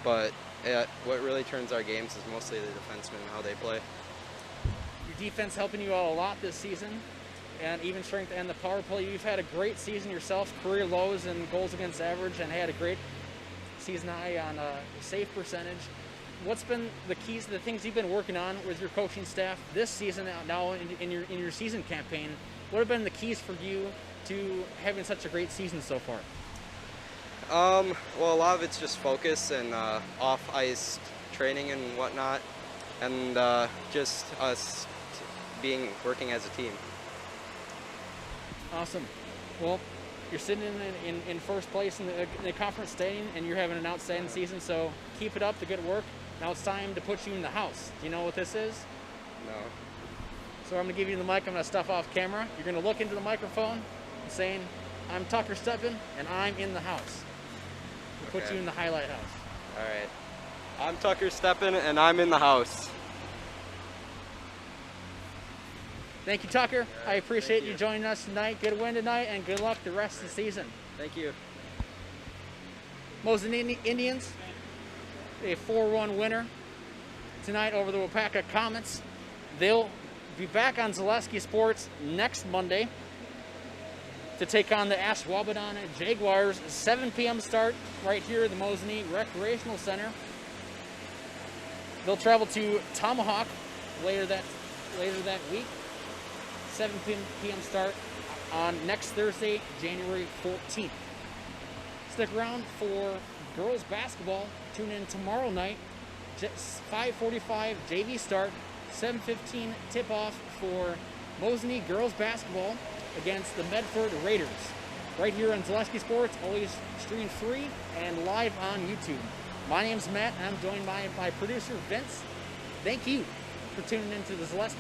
but what really turns our games is mostly the defensemen and how they play. Your defense helping you out a lot this season, and even strength and the power play. You've had a great season yourself, career lows in goals against average, and had a great season high on save percentage. What's been the keys, the things you've been working on with your coaching staff this season, now in your season campaign? What have been the keys for you to having such a great season so far? Well, a lot of it's just focus and off-ice training and whatnot, and just us working as a team. Awesome. Well, you're sitting in first place in the conference standing, and you're having an outstanding season, so keep it up, the good work. Now it's time to put you in the house. Do you know what this is? No. So I'm going to give you the mic. I'm going to stuff off camera. You're going to look into the microphone and saying, "I'm Tucker Steppen, and I'm in the house." We'll put you in the highlight house. All right. I'm Tucker Steppen, and I'm in the house. Thank you, Tucker. I appreciate you joining us tonight. Good win tonight, and good luck the rest of the season. Thank you. Mosinee Indians, a 4-1 winner tonight over the Waupaca Comets. They'll be back on Zaleski Sports next Monday to take on the Ashwaubenon Jaguars. 7 p.m. start right here at the Mosinee Recreational Center. They'll travel to Tomahawk later that week. 7 p.m. start on next Thursday, January 14th. Stick around for girls basketball. Tune in tomorrow night, 5:45 JV start, 7:15 tip-off for Mosinee girls basketball against the Medford Raiders. Right here on Zaleski Sports, always stream free and live on YouTube. My name's Matt, and I'm joined by my producer, Vince. Thank you for tuning into the Zaleski